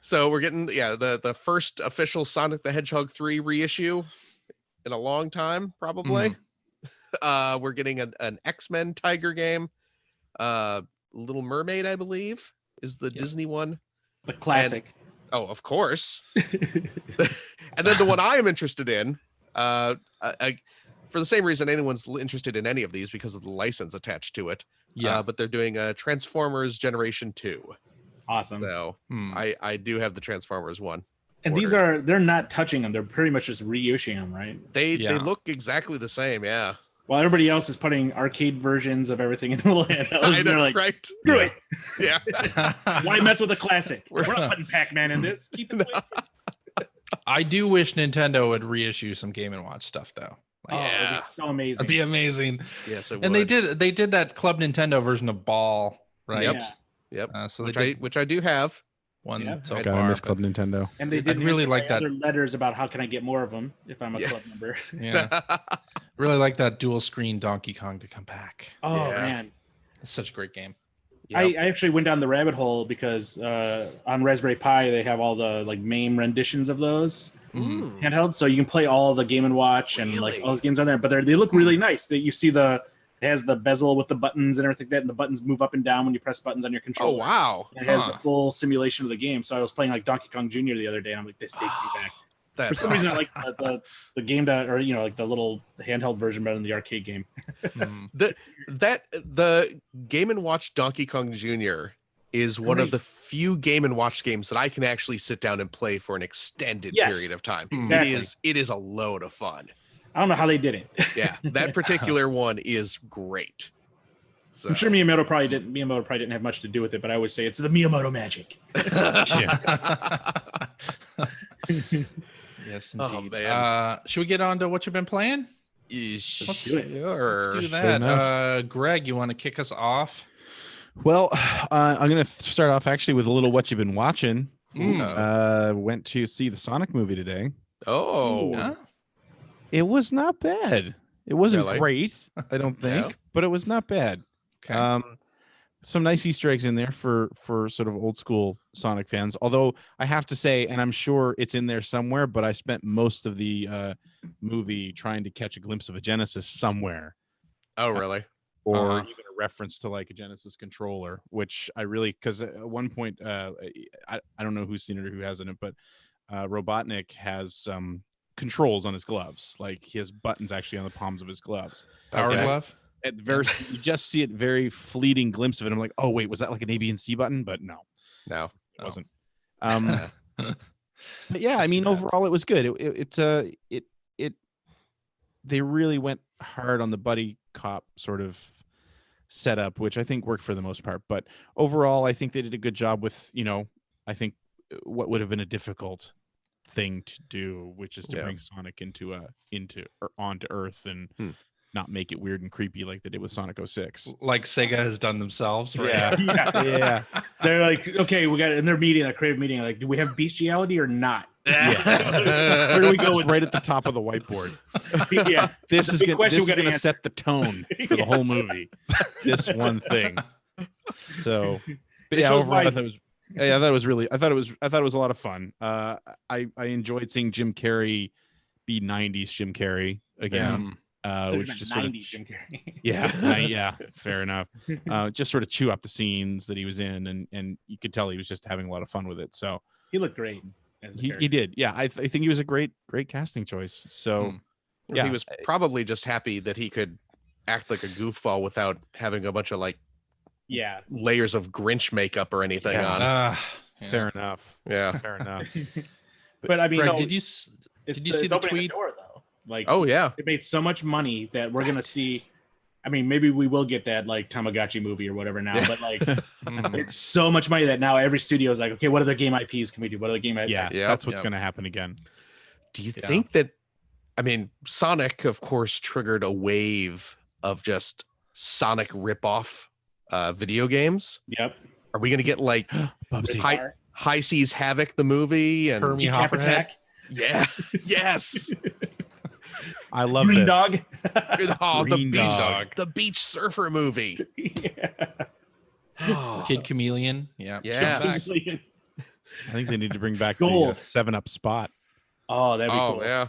So we're getting the first official Sonic the Hedgehog 3 reissue in a long time, probably. We're getting an X-Men Tiger game. Little Mermaid, I believe, is the Disney one. The classic. Of course. And then the one I am interested in, for the same reason anyone's interested in any of these, because of the license attached to it. But they're doing a Transformers Generation 2. Awesome. So I do have the Transformers one. And they're not touching them. They're pretty much just reissuing them, right? They look exactly the same. Yeah. While everybody else is putting arcade versions of everything in the little handhelds, and they're like, right? Screw it. Yeah. Why mess with a classic? We're not putting Pac-Man in this. Keep it the way it is. I do wish Nintendo would reissue some Game & Watch stuff, though. It'd be so amazing. It'd be amazing. Yes, it would. And they did that Club Nintendo version of Ball, right? Yep. So which I do have. One so I far. miss Club Nintendo. And they did really like that. other letters about how can I get more of them if I'm a club member. Yeah. Really like that dual screen Donkey Kong to come back. Oh man, it's such a great game. Yep. I actually went down the rabbit hole because on Raspberry Pi they have all the like MAME renditions of those handhelds, so you can play all the Game & Watch and like all those games on there. But they look really nice. That you see it has the bezel with the buttons and everything like that, and the buttons move up and down when you press buttons on your controller. Oh wow! And it has the full simulation of the game. So I was playing like Donkey Kong Jr. the other day, and I'm like, this takes me back. For some reason, I like the game like the little handheld version better than the arcade game. The Game & Watch Donkey Kong Jr. is one of the few Game & Watch games that I can actually sit down and play for an extended period of time. Exactly. It is a load of fun. I don't know how they did it. Yeah, that particular one is great. So. I'm sure Miyamoto probably didn't have much to do with it, but I always say it's the Miyamoto magic. Yes, Oh, indeed. man. Should we get on to what you've been playing? Let's do it. Sure. Let's do that. Greg, you want to kick us off? Well, I'm going to start off actually with a little what you've been watching. Went to see the Sonic movie today. Oh. Yeah. It was not bad. It wasn't Really? great, I don't think, but it was not bad. Okay. Some nice Easter eggs in there for sort of old school Sonic fans. Although I have to say, and I'm sure it's in there somewhere, but I spent most of the movie trying to catch a glimpse of a Genesis somewhere. Oh, really? Or even a reference to like a Genesis controller, which I really, because at one point, I don't know who's seen it or who hasn't it, but Robotnik has controls on his gloves. Like he has buttons actually on the palms of his gloves. Power glove? At very, you just see it very fleeting glimpse of it. I'm like, oh wait, was that like an A, B, and C button? But no, it wasn't. But yeah, I mean, overall, it was good. They really went hard on the buddy cop sort of setup, which I think worked for the most part. But overall, I think they did a good job with, I think what would have been a difficult thing to do, which is to bring Sonic onto Earth and not make it weird and creepy like they did with Sonic 06. Like Sega has done themselves, right? Yeah. They're like, okay, we got in their meeting, a creative meeting, like, do we have bestiality or not? Yeah. Where do we go with right at the top of the whiteboard? Yeah. This is going to set the tone for the whole movie. This one thing. So, but yeah, overall, I thought it was a lot of fun. I enjoyed seeing Jim Carrey be 90s Jim Carrey again. Which just sort of, Jim Carrey. yeah, fair enough. Just sort of chew up the scenes that he was in, and you could tell he was just having a lot of fun with it. So he looked great. He did. Yeah, I think he was a great casting choice. So he was probably just happy that he could act like a goofball without having a bunch of layers of Grinch makeup or anything on. Fair enough. Yeah, fair enough. But I mean, Greg, did you see the tweet? Like, oh yeah, it made so much money that we're gonna see. I mean, maybe we will get that like Tamagotchi movie or whatever now, but like it's so much money that now every studio is like, okay, what other game IPs can we do? What other game IPs? Yeah, that's what's gonna happen again. Do you think that? I mean, Sonic, of course, triggered a wave of just Sonic ripoff video games. Yep. Are we gonna get like High Seas Havoc the movie and Hermie Hopper Attack? Yeah. Yes. I love Green this. Dog. The beach surfer movie. Kid Chameleon. Yeah. I think they need to bring back the 7-Up Spot. Oh, that'd be cool. Yeah.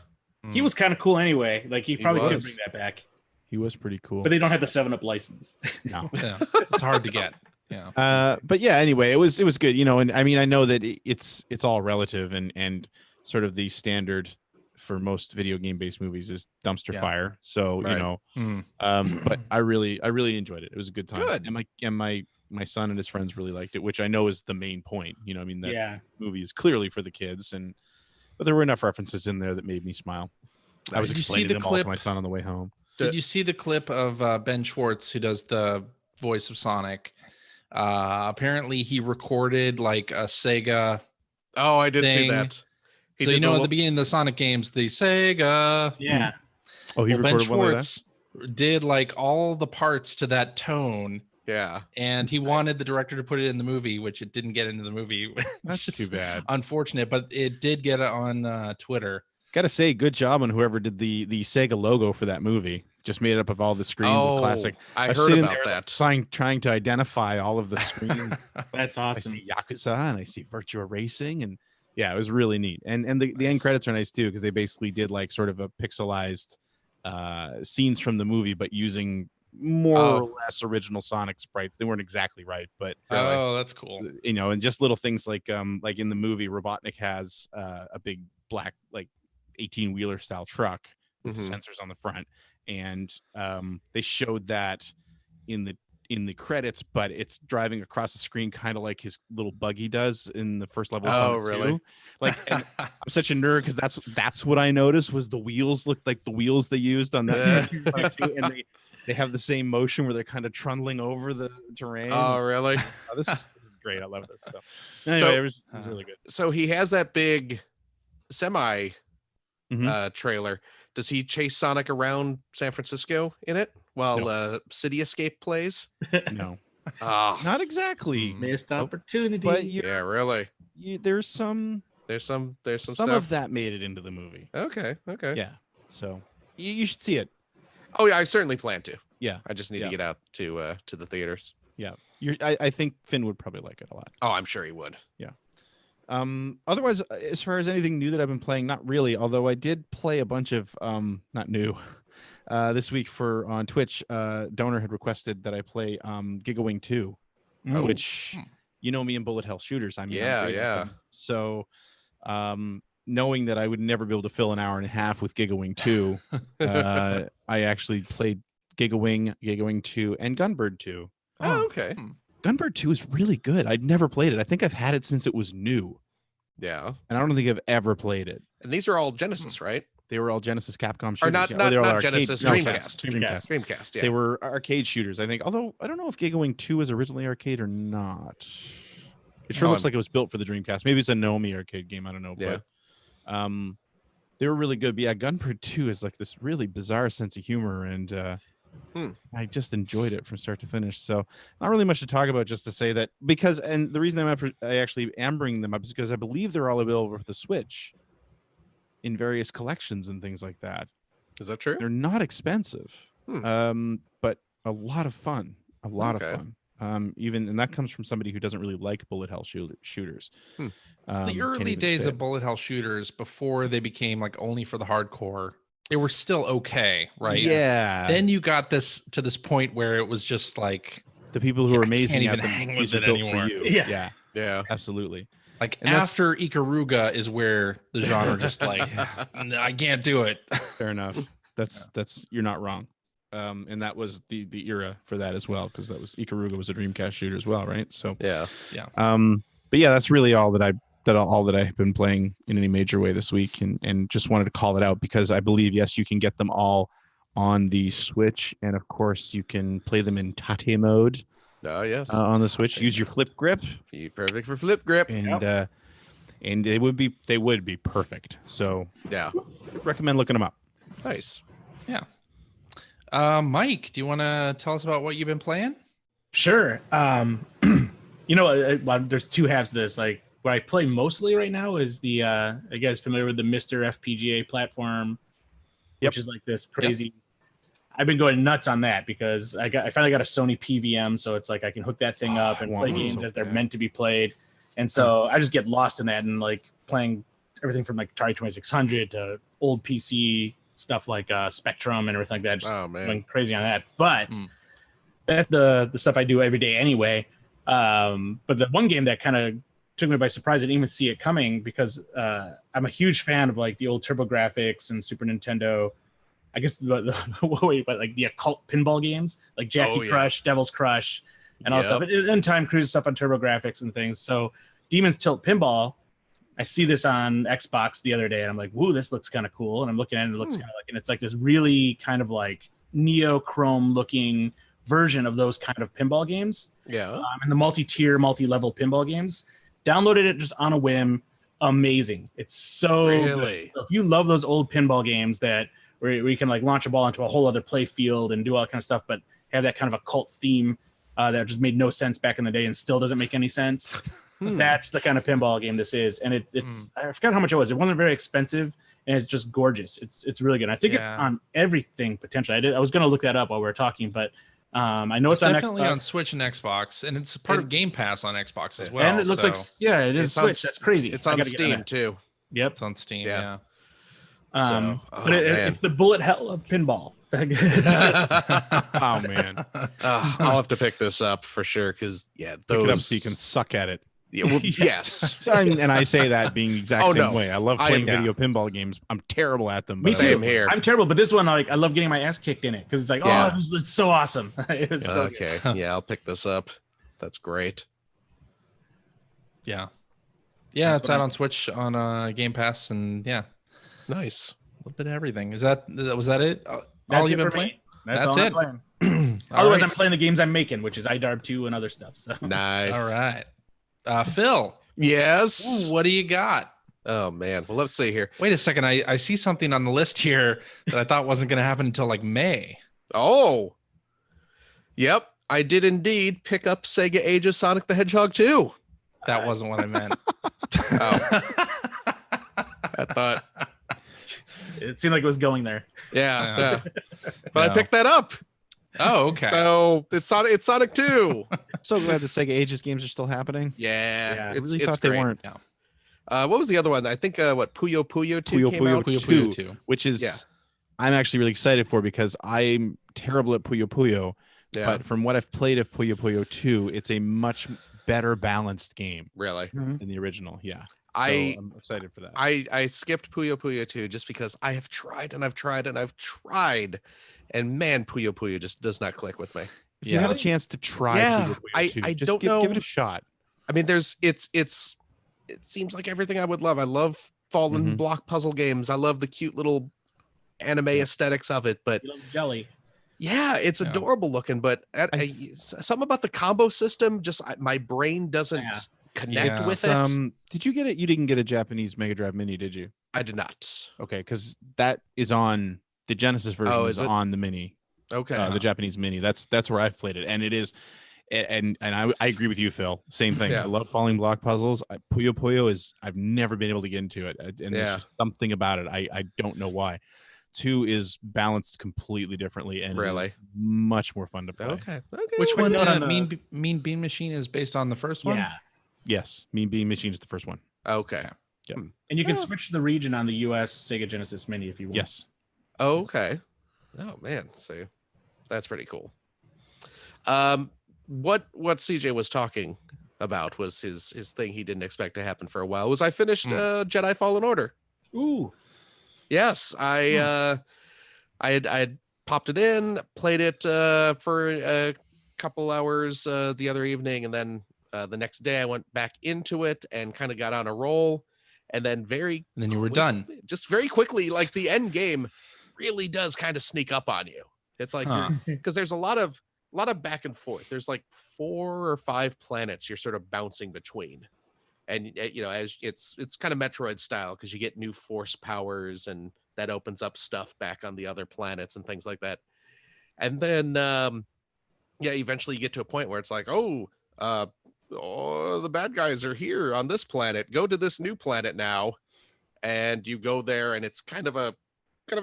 He was kind of cool anyway. Like he probably could bring that back. He was pretty cool. But they don't have the 7-Up license. No. Yeah. It's hard to get. Yeah. But yeah, anyway, it was good, and I mean, I know that it's all relative and sort of the standard for most video game based movies is dumpster fire. So, but I really enjoyed it. It was a good time. Good. And my son and his friends really liked it, which I know is the main point. I mean, that movie is clearly for the kids, but there were enough references in there that made me smile. I was explaining them all to my son on the way home. Did you see the clip of Ben Schwartz, who does the voice of Sonic? Apparently he recorded like a Sega. Oh, I did see that. So at the beginning of the Sonic games, the Sega. Yeah. Oh, he recorded Ben Schwartz did like all the parts to that tone. Yeah. And he wanted the director to put it in the movie, which it didn't get into the movie. That's too bad. Unfortunate, but it did get it on Twitter. Gotta say, good job on whoever did the Sega logo for that movie. Just made it up of all the screens of classic. I heard about that. Trying to identify all of the screens. That's awesome. I see Yakuza and I see Virtua Racing, and yeah, it was really neat. And the end credits are nice too, because they basically did like sort of a pixelized scenes from the movie, but using more or less original Sonic sprites. They weren't exactly right, but that's cool. And just little things like in the movie, Robotnik has a big black like 18-wheeler style truck with sensors on the front, and they showed that in the credits, but it's driving across the screen kind of like his little buggy does in the first level of Sonic 2. Really? Like, and I'm such a nerd because that's what I noticed was the wheels looked like the wheels they used on that Sonic 2, They have the same motion where they're kind of trundling over the terrain. Oh, really? This is great. I love this. So anyway, it was really good. So he has that big semi trailer. Does he chase Sonic around San Francisco in it while City Escape plays? No. Not exactly. Missed opportunity. But yeah, really. There's some stuff of that made it into the movie. Okay. Yeah. So you should see it. Oh yeah, I certainly plan to. Yeah. I just need to get out to the theaters. Yeah. I think Finn would probably like it a lot. Oh, I'm sure he would. Yeah. Otherwise, as far as anything new that I've been playing, not really, although I did play a bunch of not new this week on Twitch. Donor had requested that I play Gigawing 2, which you know me in bullet hell shooters. I'm great at them. So knowing that I would never be able to fill an hour and a half with Gigawing 2, I actually played Gigawing 2 and Gunbird 2. Oh, okay. Gunbird 2 is really good. I'd never played it. I think I've had it since it was new. Yeah. And I don't think I've ever played it. And these are all Genesis, right? They were all Genesis Capcom shooters. Or not Genesis, Dreamcast. They were arcade shooters, I think. Although I don't know if Gigawing 2 was originally arcade or not. It sure looks like it was built for the Dreamcast. Maybe it's a Nomi arcade game. I don't know. Yeah. But they were really good. But yeah, Gunbird 2 is like this really bizarre sense of humor, and I just enjoyed it from start to finish. So not really much to talk about, just to say that and the reason I actually am bringing them up is because I believe they're all available for the Switch in various collections and things like that. Is that true? They're not expensive, but a lot of fun. A lot of fun. And that comes from somebody who doesn't really like bullet hell shooters. The early days of bullet hell shooters, before they became like only for the hardcore, they were still okay, right? Yeah. Then you got this point where it was just like the people who are amazing can't at even them hang with it built anymore. for you. Yeah, absolutely. Like after Ikaruga is where the genre just like I can't do it. Fair enough. That's you're not wrong. And that was the era for that as well, because Ikaruga was a Dreamcast shooter as well, right? So yeah. But yeah, that's really all that I've been playing in any major way this week, and just wanted to call it out because I believe you can get them all on the Switch, and of course you can play them in Tate mode. Oh yes. On the Switch, use your flip grip. Perfect for flip grip. And and they would be perfect. So yeah, recommend looking them up. Nice. Yeah. Mike, do you want to tell us about what you've been playing? Sure. There's two halves to this. Like what I play mostly right now is the you guys familiar with the Mr. FPGA platform, which is like this crazy. Yep. I've been going nuts on that because I finally got a Sony PVM, so it's like I can hook that thing up and play games as they're meant to be played. And so I just get lost in that and like playing everything from like Atari 2600 to old PC stuff like Spectrum and everything like that. Just going crazy on that. But that's the stuff I do every day anyway. But the one game that kind of took me by surprise, I didn't even see it coming because I'm a huge fan of like the old TurboGrafx and Super Nintendo. I guess but like the occult pinball games like Jackie Crush, Devil's Crush, and all stuff, and Time Cruise stuff on TurboGrafx and things. So Demon's Tilt Pinball, I see this on Xbox the other day, and I'm like, "Woo, this looks kind of cool." And I'm looking at it, and it looks kind of like, and it's like this really kind of like neochrome looking version of those kind of pinball games. Yeah, and the multi-tier, multi-level pinball games. Downloaded it just on a whim. Amazing! It's so good. So if you love those old pinball games where you can like launch a ball into a whole other play field and do all that kind of stuff, but have that kind of occult theme that just made no sense back in the day and still doesn't make any sense. That's the kind of pinball game this is. And it's I forgot how much it was. It wasn't very expensive, and it's just gorgeous. It's really good. And I think it's on everything potentially. I was going to look that up while we were talking, but I know it's definitely on on Switch and Xbox, and it's part of Game Pass on Xbox as well. And it looks like it is Switch. That's crazy. It's on Steam too. Yep, it's on Steam. Yeah. But it's the bullet hell of pinball. Oh man, I'll have to pick this up for sure because pick it up so you can suck at it. Yeah, well, yes, and I say that being the exact same way. I love playing video pinball games. I'm terrible at them. Me too. Here. I'm terrible, but this one, like, I love getting my ass kicked in it because it's like, it's so awesome. It's so good. Yeah, I'll pick this up. That's great. Yeah, it's out on Switch on Game Pass, and nice. A little bit of everything. Was that it? All you've been playing? That's it. Otherwise, right. I'm playing the games I'm making, which is iDarb 2 and other stuff. So Nice. All right. Phil. Yes. Ooh, what do you got? Oh man. Well, let's see here. Wait a second. I see something on the list here that I thought wasn't going to happen until like May. Oh. Yep. I did indeed pick up Sega Ages Sonic the Hedgehog 2. That wasn't what I meant. I thought. it seemed like it was going there. Yeah. But I picked that up. Oh, okay. So it's Sonic 2. So glad the Sega Ages games are still happening. Yeah. I really it's thought great. they weren't. What was the other one? I think Puyo Puyo 2 came out. Puyo 2, which is I'm actually really excited for because I'm terrible at Puyo Puyo. Yeah. But from what I've played of Puyo Puyo 2, it's a much better balanced game Really? than the original. Yeah. So I'm excited for that. I skipped Puyo Puyo 2 just because I have tried and I've tried and I've tried. And man, Puyo Puyo just does not click with me. If you have a chance to try Puyo Puyo 2, I just don't know. give it a shot. I mean, it seems like everything I would love. I love fallen block puzzle games. I love the cute little anime aesthetics of it, but jelly. Yeah, it's adorable looking, but something about the combo system, just my brain doesn't connect with it. Did you get it? You didn't get a Japanese Mega Drive Mini, did you? I did not. Okay, because that is on the Genesis version. Is on the Mini. Okay, the Japanese Mini. That's where I've played it, and it is. And I agree with you, Phil. Same thing. I love falling block puzzles. Puyo Puyo is I've never been able to get into it, and there's just something about it. I don't know why. 2 is balanced completely differently and really much more fun to play. Okay. Which one? Mean Bean Machine is based on the first one. Yeah. Yes, Mean Bean Machine is the first one. Okay. Yep. And you can switch the region on the US Sega Genesis Mini if you want. Yes. Okay. Oh man, see, that's pretty cool. What CJ was talking about was his thing he didn't expect to happen for a while. Was I finished Jedi Fallen Order? Ooh. Yes, I had popped it in, played it for a couple hours the other evening, and then the next day I went back into it and kind of got on a roll, and then you were done. Just very quickly, like the end game really does kind of sneak up on you. It's like because there's a lot of back and forth. There's like 4 or 5 planets you're sort of bouncing between. And as it's kind of Metroid style because you get new force powers and that opens up stuff back on the other planets and things like that. And then eventually you get to a point where it's like, the bad guys are here on this planet. Go to this new planet now, and you go there, and it's kind of a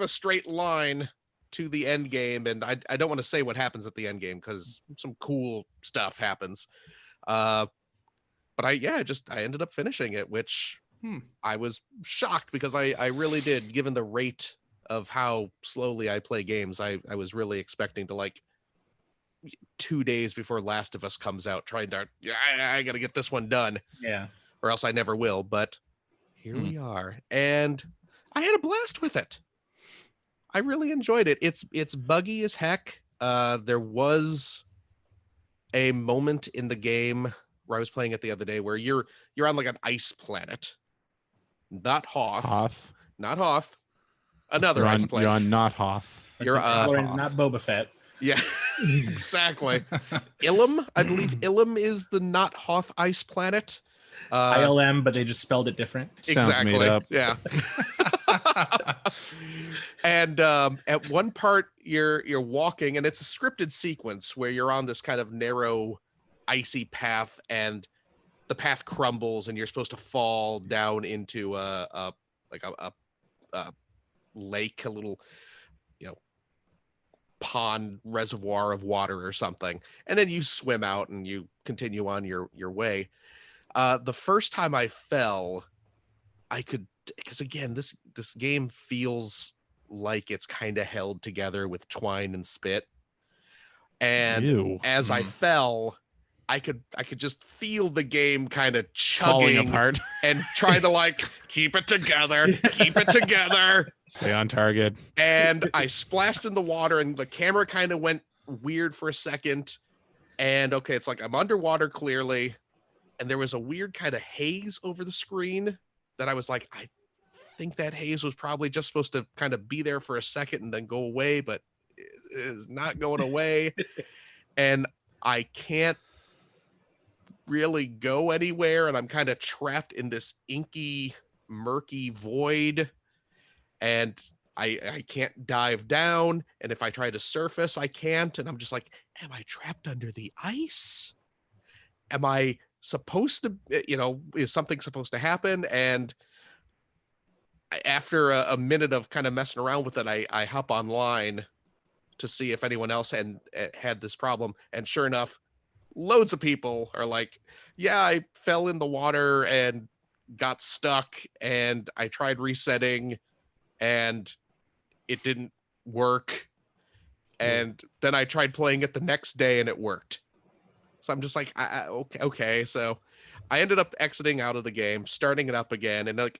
straight line to the end game. And I don't want to say what happens at the end game because some cool stuff happens. But I ended up finishing it, which I was shocked because I really did, given the rate of how slowly I play games. I was really expecting to, like, 2 days before Last of Us comes out, trying to, I got to get this one done. Yeah. Or else I never will. But here we are. And I had a blast with it. I really enjoyed it. It's buggy as heck. There was a moment in the game where I was playing it the other day where you're on like an ice planet. Not Hoth. Not Hoth. Another ice planet. You're on not Hoth. You're it's not Boba Fett. Yeah, exactly. Ilum, I believe Ilum is the not Hoth ice planet. ILM, but they just spelled it different. Exactly. Sounds made up. Yeah. And at one part you're walking, and it's a scripted sequence where you're on this kind of narrow icy path, and the path crumbles and you're supposed to fall down into a lake, a little pond reservoir of water or something, and then you swim out and you continue on your way. The first time I fell, because again, this game feels like it's kind of held together with twine and spit, and as I fell, I could just feel the game kind of chugging falling apart and trying to like keep it together, stay on target. And I splashed in the water, and the camera kind of went weird for a second. And okay, it's like I'm underwater clearly, and there was a weird kind of haze over the screen that I was like, I think that haze was probably just supposed to kind of be there for a second and then go away, but is not going away. And I can't really go anywhere. And I'm kind of trapped in this inky, murky void. And I can't dive down. And if I try to surface, I can't. And I'm just like, am I trapped under the ice? Am I supposed to, is something supposed to happen? And after a minute of kind of messing around with it, I hop online to see if anyone else had this problem. And sure enough, loads of people are like, yeah, I fell in the water and got stuck, and I tried resetting and it didn't work. And then I tried playing it the next day and it worked. So I'm just like, okay. So I ended up exiting out of the game, starting it up again, and like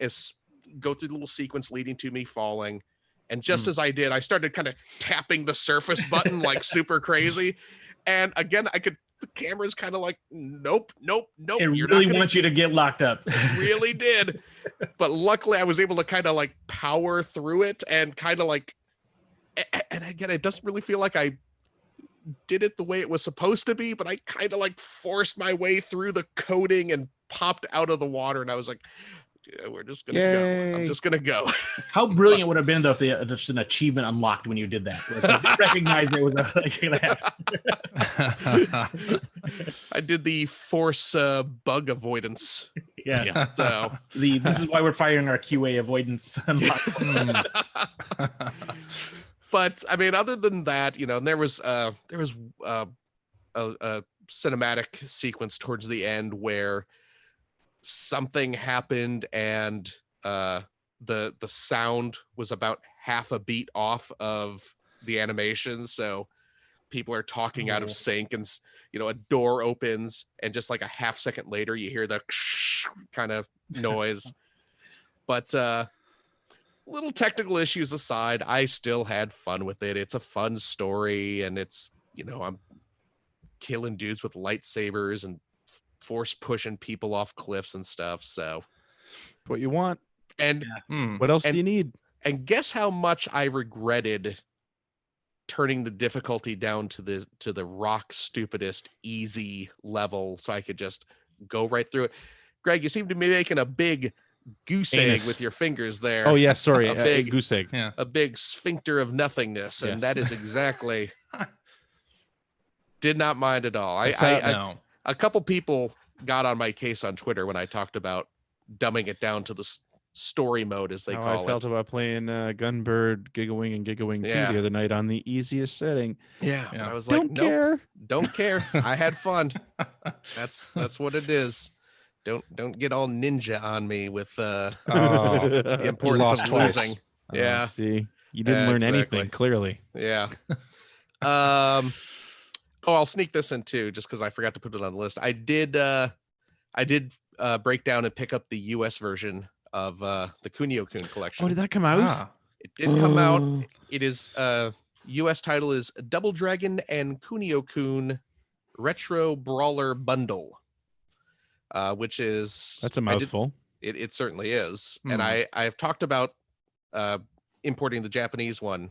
go through the little sequence leading to me falling. And just as I did, I started kind of tapping the surface button like super crazy. And again, the camera's kind of like, nope. It really wants you to get locked up. Really did. But luckily I was able to kind of like power through it and kind of like, and again, it doesn't really feel like I did it the way it was supposed to be, but I kind of like forced my way through the coating and popped out of the water. And I was like, yeah, we're just going to go. I'm just going to go. How brilliant would it have been though if just an achievement unlocked when you did that? It's like they recognized it was I did the force bug avoidance. Yeah. So this is why we're firing our QA avoidance. But I mean, other than that, and there was a cinematic sequence towards the end where something happened and the sound was about half a beat off of the animation, so people are talking out of sync, and a door opens and just like a half second later you hear the kind of noise. But little technical issues aside, I still had fun with it. It's a fun story, and it's I'm killing dudes with lightsabers and force pushing people off cliffs and stuff. So what you want. And what else do you need? And guess how much I regretted turning the difficulty down to the rock stupidest easy level so I could just go right through it. Greg, you seem to be making a big goose egg with your fingers there. Oh yeah, sorry, a big goose egg. Yeah. A big sphincter of nothingness, and that is exactly. Did not mind at all. A couple people got on my case on Twitter when I talked about dumbing it down to the story mode, as they call it. I felt about playing Gunbird, Gigawing, and Gigawing 2 the other night on the easiest setting. Yeah. I was like, don't care. I had fun. That's what it is. Don't get all ninja on me with the importance of losing. Yeah. See, you didn't learn anything, clearly. Yeah. I'll sneak this in too, just because I forgot to put it on the list. I did break down and pick up the US version of the Kuniokun collection. Oh, did that come out? It did come out. It is US title is Double Dragon and Kuniokun Retro Brawler Bundle. Which is that's a mouthful. It certainly is. And I've talked about importing the Japanese one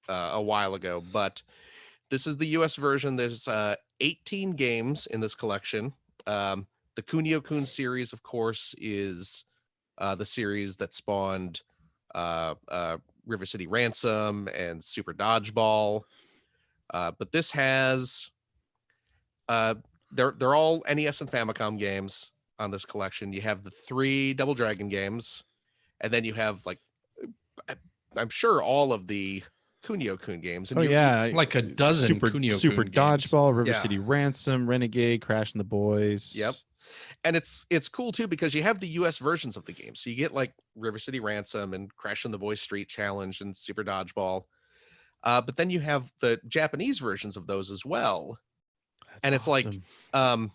a while ago, but this is the US version. There's 18 games in this collection. The Kuniokun series, of course, is the series that spawned River City Ransom and Super Dodgeball. But this has they're all NES and Famicom games on this collection. You have the 3 Double Dragon games, and then you have like I'm sure all of the Kuniokun games. And like a dozen Kuniokun Super games. Dodgeball, River City Ransom, Renegade, Crash and the Boys. Yep. And it's cool too because you have the US versions of the game. So you get like River City Ransom and Crash and the Boys Street Challenge and Super Dodgeball. But then you have the Japanese versions of those as well. And it's awesome. Like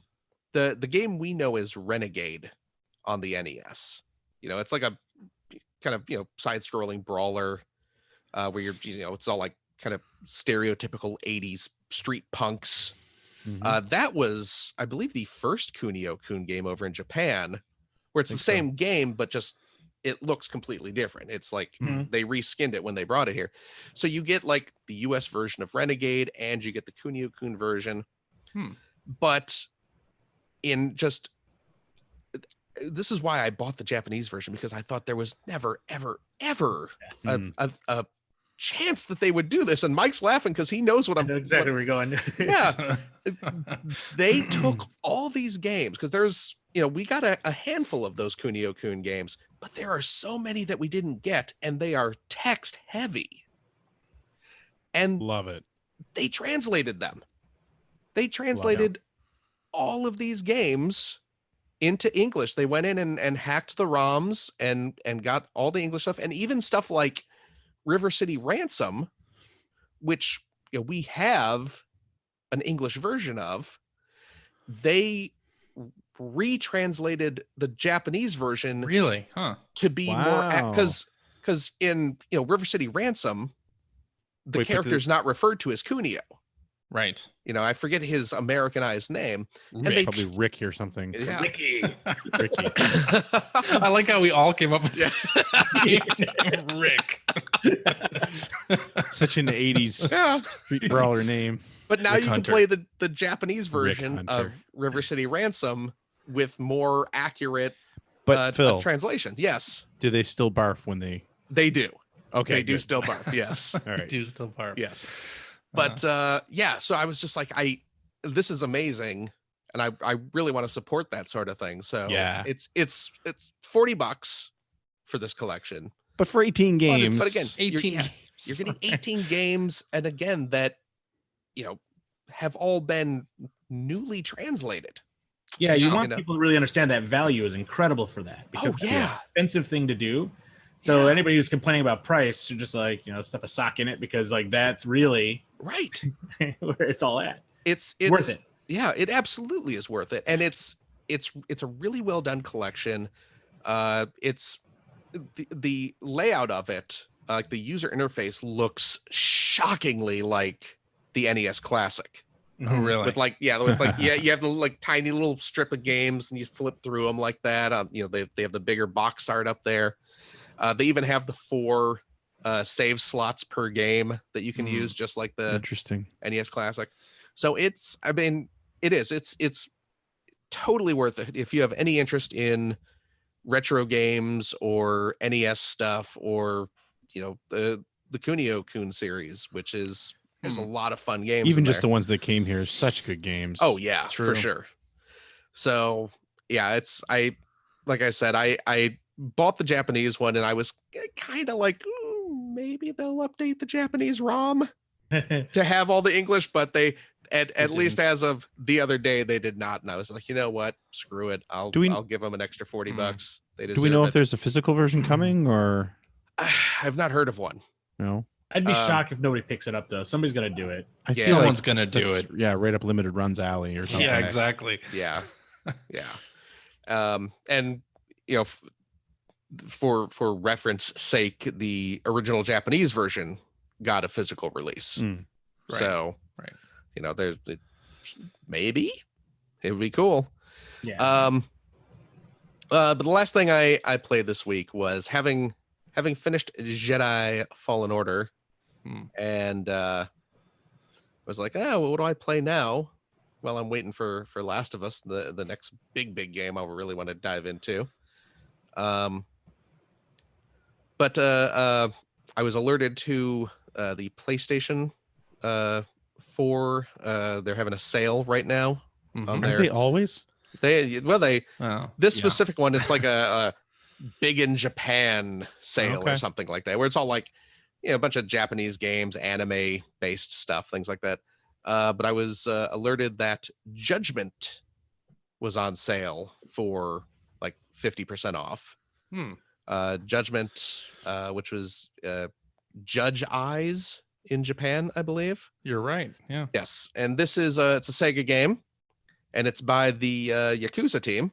the game we know is Renegade on the NES. It's like a kind of side-scrolling brawler where you're it's all like kind of stereotypical 80s street punks. That was, I believe, the first Kuniokun game over in Japan, where it's the same game but just it looks completely different. It's like Mhm. they reskinned it when they brought it here. So you get like the US version of Renegade and you get the Kuniokun version. But in just this is why I bought the Japanese version, because I thought there was never, ever, ever a chance that they would do this. And Mike's laughing because he knows what I know exactly where you're going. Yeah. They took all these games because there's, we got a handful of those Kuniokun games, but there are so many that we didn't get, and they are text heavy. And love it. They translated them. They translated all of these games into English. They went in and hacked the ROMs and got all the English stuff, and even stuff like River City Ransom, which we have an English version of. They retranslated the Japanese version really to be more because in River City Ransom, the character's not referred to as Kunio. Right. I forget his Americanized name. Rick. And probably Ricky or something. Yeah. Ricky. I like how we all came up with Rick. Such an 80s street brawler name. But now Rick you Hunter. can play the Japanese version of River City Ransom with more accurate translation. Yes. Do they still barf when they... They do. Okay. They do still barf, yes. All right. Do still barf. Yes. But so I was just like, this is amazing, and I really want to support that sort of thing. So yeah, it's $40 for this collection. But for 18 games. But again, 18 you're getting 18 games, and again that have all been newly translated. Yeah, you want people to really understand that value is incredible for that. Because it's an expensive thing to do. So anybody who's complaining about price should just stuff a sock in it, because that's really right where it's all at. It's worth it. Yeah, it absolutely is worth it, and it's a really well done collection. It's the layout of it, like the user interface, looks shockingly like the NES Classic. Oh, really? With you have the tiny little strip of games, and you flip through them like that. They have the bigger box art up there. They even have the 4 save slots per game that you can use, just like the interesting NES Classic. So it's totally worth it if you have any interest in retro games or NES stuff, or the Kunio-kun series, which is there's a lot of fun games. Even just the ones that came here, such good games. Oh yeah, for sure. So yeah, like I said, I bought the Japanese one, and I was kind of like, maybe they'll update the Japanese ROM to have all the English, but they at least as of the other day they did not, and I was like, you know what, screw it, I'll give them an extra $40. Do we know if there's a physical version coming, or I've not heard of one? No. I'd be shocked if nobody picks it up, though. Somebody's gonna do it. I feel someone's gonna do it. Yeah, right up Limited Run's alley or something. Yeah, exactly. Yeah. And for reference sake, the original Japanese version got a physical release. So there's maybe it would be cool. Yeah. But the last thing I played this week was having finished Jedi Fallen Order, and I was like, what do I play now? Well, I'm waiting for Last of Us, the next big game I really want to dive into. But I was alerted to the PlayStation 4. They're having a sale right now on their. Aren't they always? This specific one, it's like a big in Japan sale or something like that, where it's all like a bunch of Japanese games, anime based stuff, things like that. But I was alerted that Judgment was on sale for like 50% off. Judgment, which was Judge Eyes in Japan, I believe. You're right. Yeah. Yes, and this is it's a Sega game, and it's by the Yakuza team.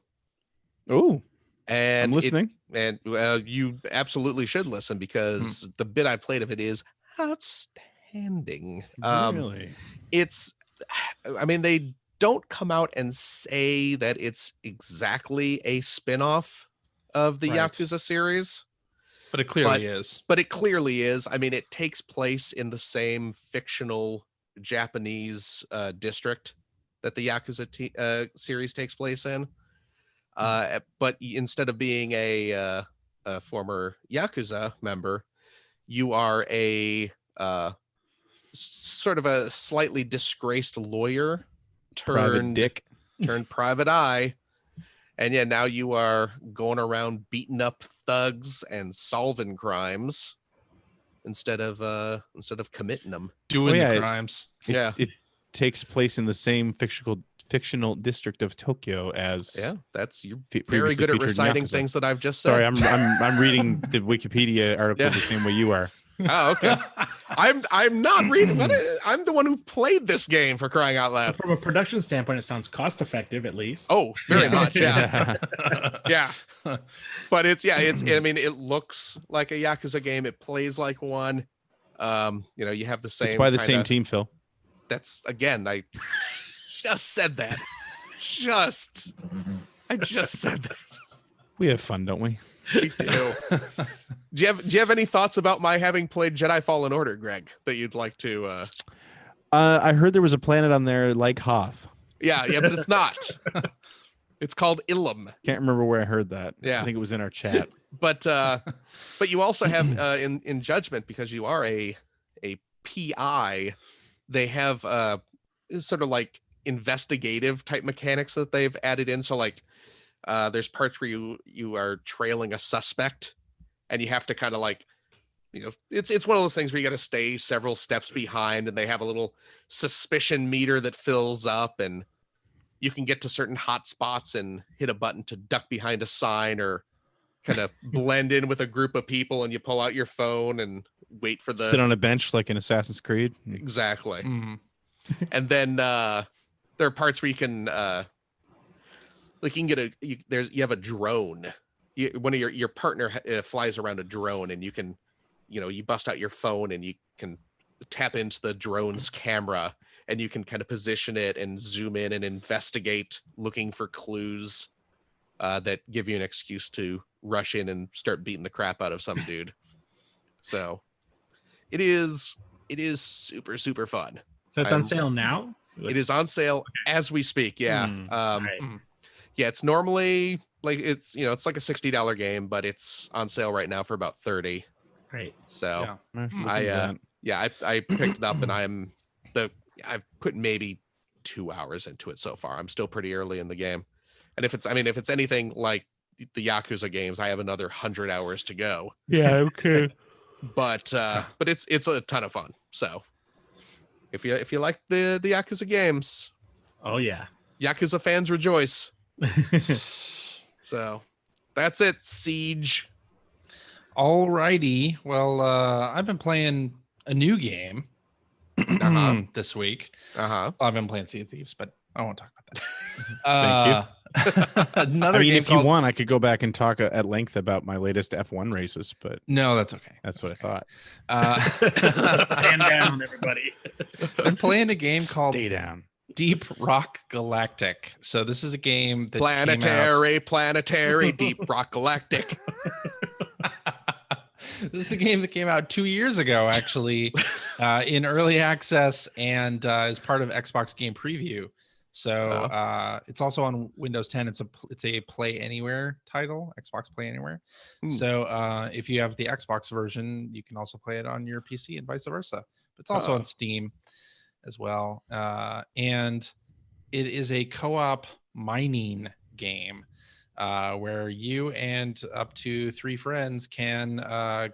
Oh, and I'm listening. You absolutely should listen, because the bit I played of it is outstanding. Really? They don't come out and say that it's exactly a spin-off of the Right. Yakuza series. But it clearly is. But it clearly is. I mean, it takes place in the same fictional Japanese district that the Yakuza series takes place in. But instead of being a former Yakuza member, you are a sort of a slightly disgraced lawyer turned private eye. And yeah, now you are going around beating up thugs and solving crimes instead of committing them. Doing the crimes. It takes place in the same fictional district of Tokyo as you're very good at reciting Yakuza. things that I've just said. Sorry, I'm reading the Wikipedia article the same way you are. Oh, okay. I'm not reading. I'm the one who played this game, for crying out loud. From a production standpoint, it sounds cost effective, at least. Oh, very much. Yeah. Yeah. But it's. I mean, it looks like a Yakuza game. It plays like one. You have the same. It's by the same team, Phil. That's again. I just said that. I just said that. We have fun, don't we? We do. Do you have any thoughts about my having played Jedi Fallen Order, Greg, that you'd like to? I heard there was a planet on there like Hoth. Yeah, but it's not. It's called Ilum. Can't remember where I heard that. Yeah, I think it was in our chat. But you also have in Judgment, because you are a PI. They have sort of like investigative type mechanics that they've added in. So like. There's parts where you are trailing a suspect, and you have to kind of like, it's one of those things where you got to stay several steps behind, and they have a little suspicion meter that fills up, and you can get to certain hot spots and hit a button to duck behind a sign or kind of blend in with a group of people, and you pull out your phone and wait for sit on a bench like in Assassin's Creed. Exactly. And then there are parts where you can like you can get you have a drone. One of your partner flies around a drone, and you can, you bust out your phone and you can tap into the drone's camera, and you can kind of position it and zoom in and investigate, looking for clues that give you an excuse to rush in and start beating the crap out of some dude. So it is super, super fun. So it's on sale now? It is on sale as we speak. Yeah. Right. Yeah, it's normally like it's like a $60 game, but it's on sale right now for about $30. Great. So I picked it up, and I've put maybe 2 hours into it so far. I'm still pretty early in the game. And if it's anything like the Yakuza games, I have another 100 hours to go. Yeah, okay. But it's a ton of fun. So if you like the Yakuza games, oh yeah, Yakuza fans rejoice. So that's it, Siege. Alrighty. Well, I've been playing a new game this week. I've been playing Sea of Thieves, but I won't talk about that. Thank you. Another game if you want, I could go back and talk at length about my latest F1 races, but no, that's okay. That's what I thought. Stand down, everybody. I'm playing a game called Stay Down. Deep Rock Galactic. So this is a game that planetary Deep Rock Galactic. This is a game that came out 2 years ago, actually, in early access and as part of Xbox Game Preview. So it's also on Windows 10. It's a Play Anywhere title, Xbox Play Anywhere. So if you have the Xbox version, you can also play it on your PC and vice versa. But it's also on Steam as well. And it is a co-op mining game where you and up to 3 friends can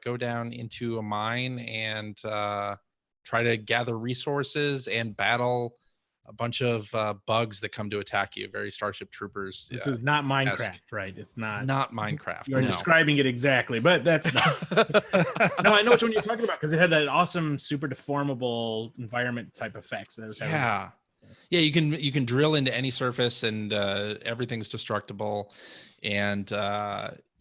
go down into a mine and try to gather resources and battle a bunch of bugs that come to attack you. Very Starship Troopers. This is not Minecraft, right? It's not Minecraft. You're describing it exactly, but that's not. No, I know which one you're talking about because it had that awesome, super deformable environment type effects. That was yeah. You can drill into any surface and everything's destructible, and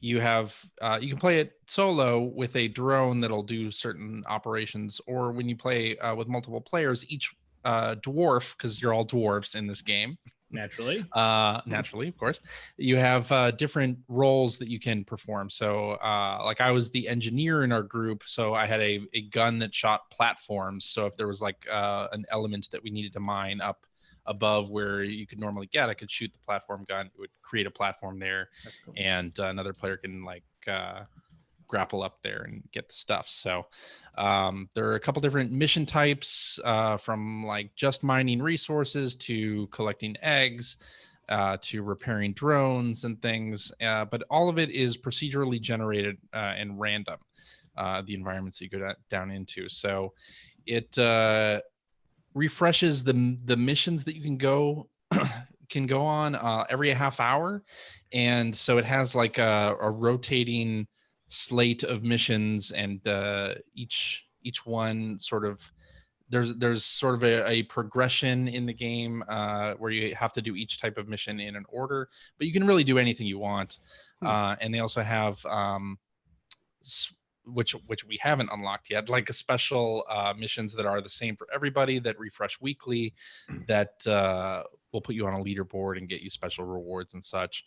you can play it solo with a drone that'll do certain operations, or when you play with multiple players, each dwarf, because you're all dwarves in this game, Naturally, of course. You have different roles that you can perform. So like I was the engineer in our group, so I had a gun that shot platforms. So if there was like an element that we needed to mine up above where you could normally get, I could shoot the platform gun. It would create a platform there. That's cool. And another player can like grapple up there and get the stuff. So there are a couple different mission types, from like just mining resources to collecting eggs, to repairing drones and things, but all of it is procedurally generated and random, the environments that you go down into. So it refreshes the missions that you can go on every half hour, and so it has like a rotating slate of missions, and each one sort of there's sort of a progression in the game where you have to do each type of mission in an order, but you can really do anything you want. And they also have which we haven't unlocked yet, like a special missions that are the same for everybody, that refresh weekly, that will put you on a leaderboard and get you special rewards and such.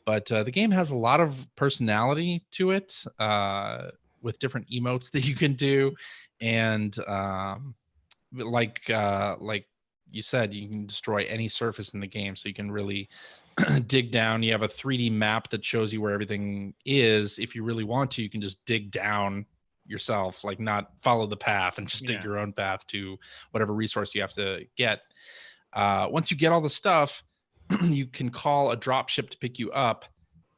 But the game has a lot of personality to it, with different emotes that you can do, and like you said, you can destroy any surface in the game, so you can really dig down. You have a 3D map that shows you where everything is. If you really want to, you can just dig down yourself, like not follow the path and just dig your own path to whatever resource you have to get. Once you get all the stuff, you can call a dropship to pick you up,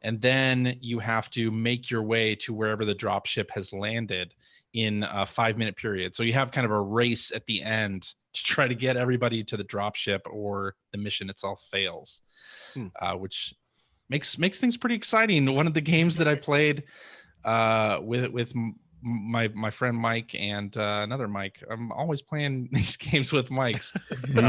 and then you have to make your way to wherever the dropship has landed in a 5-minute period. So you have kind of a race at the end to try to get everybody to the dropship, or the mission itself fails, which makes things pretty exciting. One of the games that I played with my friend Mike and another Mike. I'm always playing these games with Mikes. We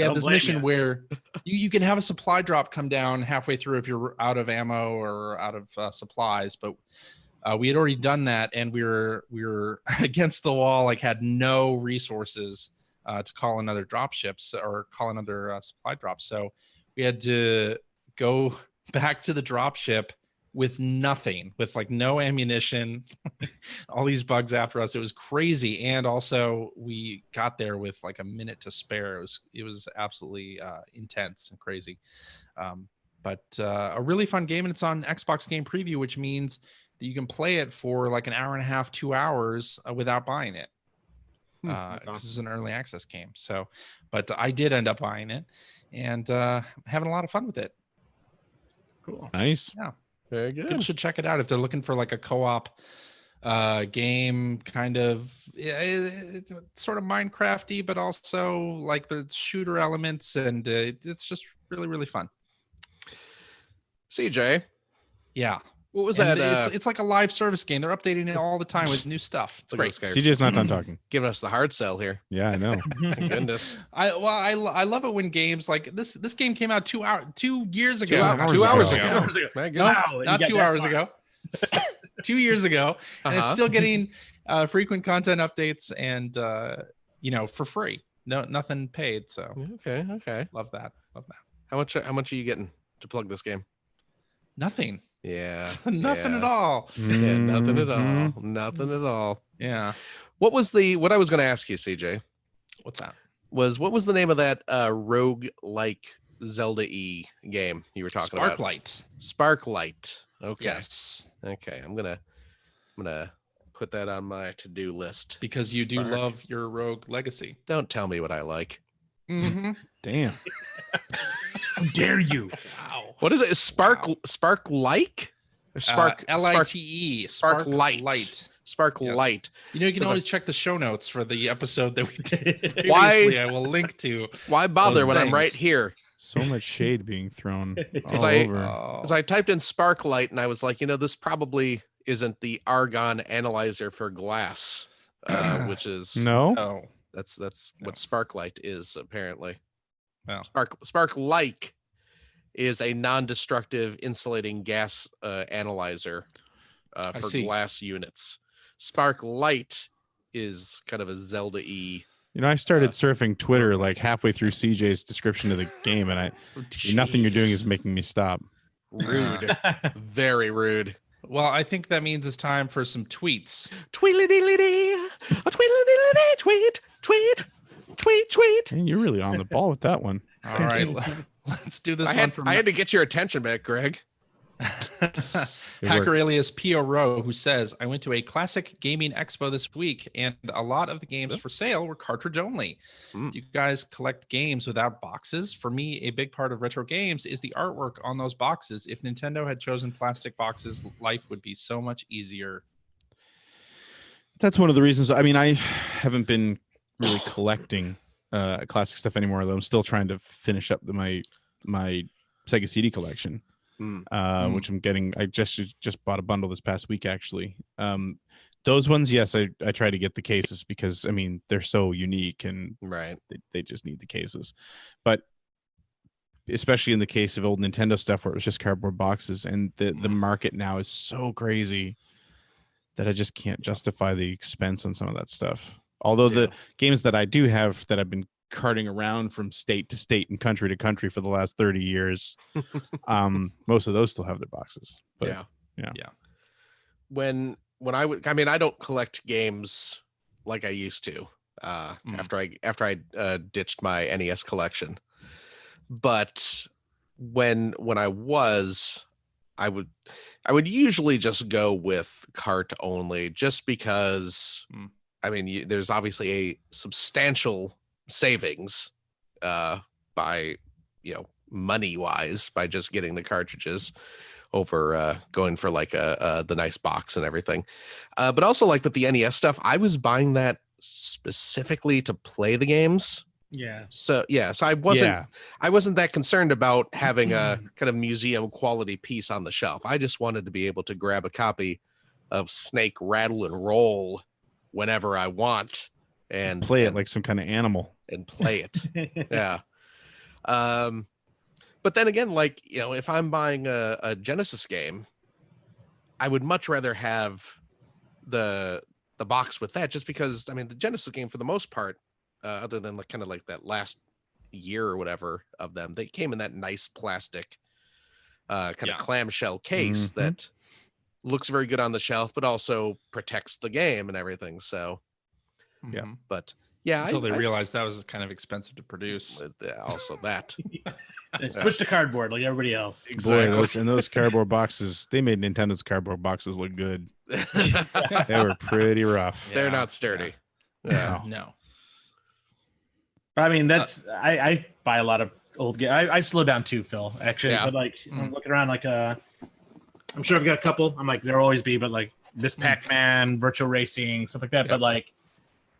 have this mission where you can have a supply drop come down halfway through if you're out of ammo or out of supplies, but we had already done that, and we were against the wall, like had no resources to call another drop ships or call another supply drop. So we had to go back to the drop ship with nothing, with like no ammunition, all these bugs after us. It was crazy. And also we got there with like a minute to spare. It was absolutely intense and crazy. But a really fun game, and it's on Xbox Game Preview, which means that you can play it for like an hour and a half, 2 hours without buying it. Awesome. This is an early access game. So, but I did end up buying it, and having a lot of fun with it. Cool. Nice. Yeah. Very good. People should check it out if they're looking for like a co-op game, kind of. It's sort of Minecrafty, but also like the shooter elements, and it's just really, really fun. CJ. Yeah. What was that? It's like a live service game. They're updating it all the time with new stuff. It's great. CJ's not done talking. Giving us the hard sell here. Yeah, I know. Thank goodness. I love it when games like this game came out 2 years ago. 2 hours ago. 2 hours ago. No, not 2 hours ago. 2 years ago. And it's still getting frequent content updates, and for free. No, nothing paid. So okay. Love that. How much are you getting to plug this game? Nothing. Yeah. Nothing at all. Yeah, nothing at all. Nothing at all. Yeah. What I was going to ask you, CJ? What's that? What was the name of that rogue-like Zelda-y game you were talking about? Sparklight. Okay. Yes. Okay. I'm gonna put that on my to-do list, because you do love your Rogue Legacy. Don't tell me what I like. Mm-hmm. Damn. How dare you? Wow. What is it? Spark-like? Or Spark L-I-T-E. Sparklight. Sparklight. Yes. You can always check the show notes for the episode that we did previously. I will link to. Why bother when I'm right here? So much shade being thrown all over. Because I typed in Sparklight, and I was like, this probably isn't the argon analyzer for glass, which is no. That's what Sparklight is, apparently. Wow. Spark-like is a non-destructive insulating gas analyzer for glass units. Sparklight is kind of a Zelda-y I started surfing Twitter like halfway through CJ's description of the game, and nothing you're doing is making me stop. Rude. Very rude. Well, I think that means it's time for some tweets. Tweet-a-dee-dee-dee. A tweet-a-dee-dee-dee. Tweet, tweet, tweet, tweet. And you're really on the ball with that one. All right, let's do this I had to get your attention back, Greg. Hacker alias Pio Rowe, who says, I went to a classic gaming expo this week and a lot of the games for sale were cartridge only. Do you guys collect games without boxes? For me, a big part of retro games is the artwork on those boxes. If Nintendo had chosen plastic boxes, life would be so much easier. That's one of the reasons. I mean, I haven't been really collecting classic stuff anymore, though I'm still trying to finish up my Sega CD collection. Which I'm getting. I just bought a bundle this past week, actually. Those ones, yes, I try to get the cases because I mean they're so unique and they just need the cases. But especially in the case of old Nintendo stuff where it was just cardboard boxes, and the market now is so crazy that I just can't justify the expense on some of that stuff. Although the games that I do have that I've been carting around from state to state and country to country for the last 30 years, most of those still have their boxes. But, yeah. When I mean, I don't collect games like I used to after I ditched my NES collection, but when I would usually just go with cart only, just because I mean there's obviously a substantial savings by money wise by just getting the cartridges over going for like the nice box and everything, but also like with the NES stuff, I was buying that specifically to play the games. So I wasn't that concerned about having a kind of museum quality piece on the shelf. I just wanted to be able to grab a copy of Snake, Rattle and Roll whenever I want and play it like some kind of animal. And play it. But then again, like, if I'm buying a Genesis game, I would much rather have the box with that, just because I mean the Genesis game for the most part, other than like kind of like that last year or whatever of them, they came in that nice plastic kind of clamshell case that looks very good on the shelf, but also protects the game and everything. So but until they realized that was kind of expensive to produce. Also that. They switched to cardboard like everybody else. Exactly. Boy, those cardboard boxes, they made Nintendo's cardboard boxes look good. They were pretty rough. They're not sturdy. No. But I mean, that's I buy a lot of old games. I slow down too, Phil, actually. But like I'm looking around like I'm sure I've got a couple. I'm like there'll always be, but like this Pac-Man, Virtual Racing, stuff like that. But like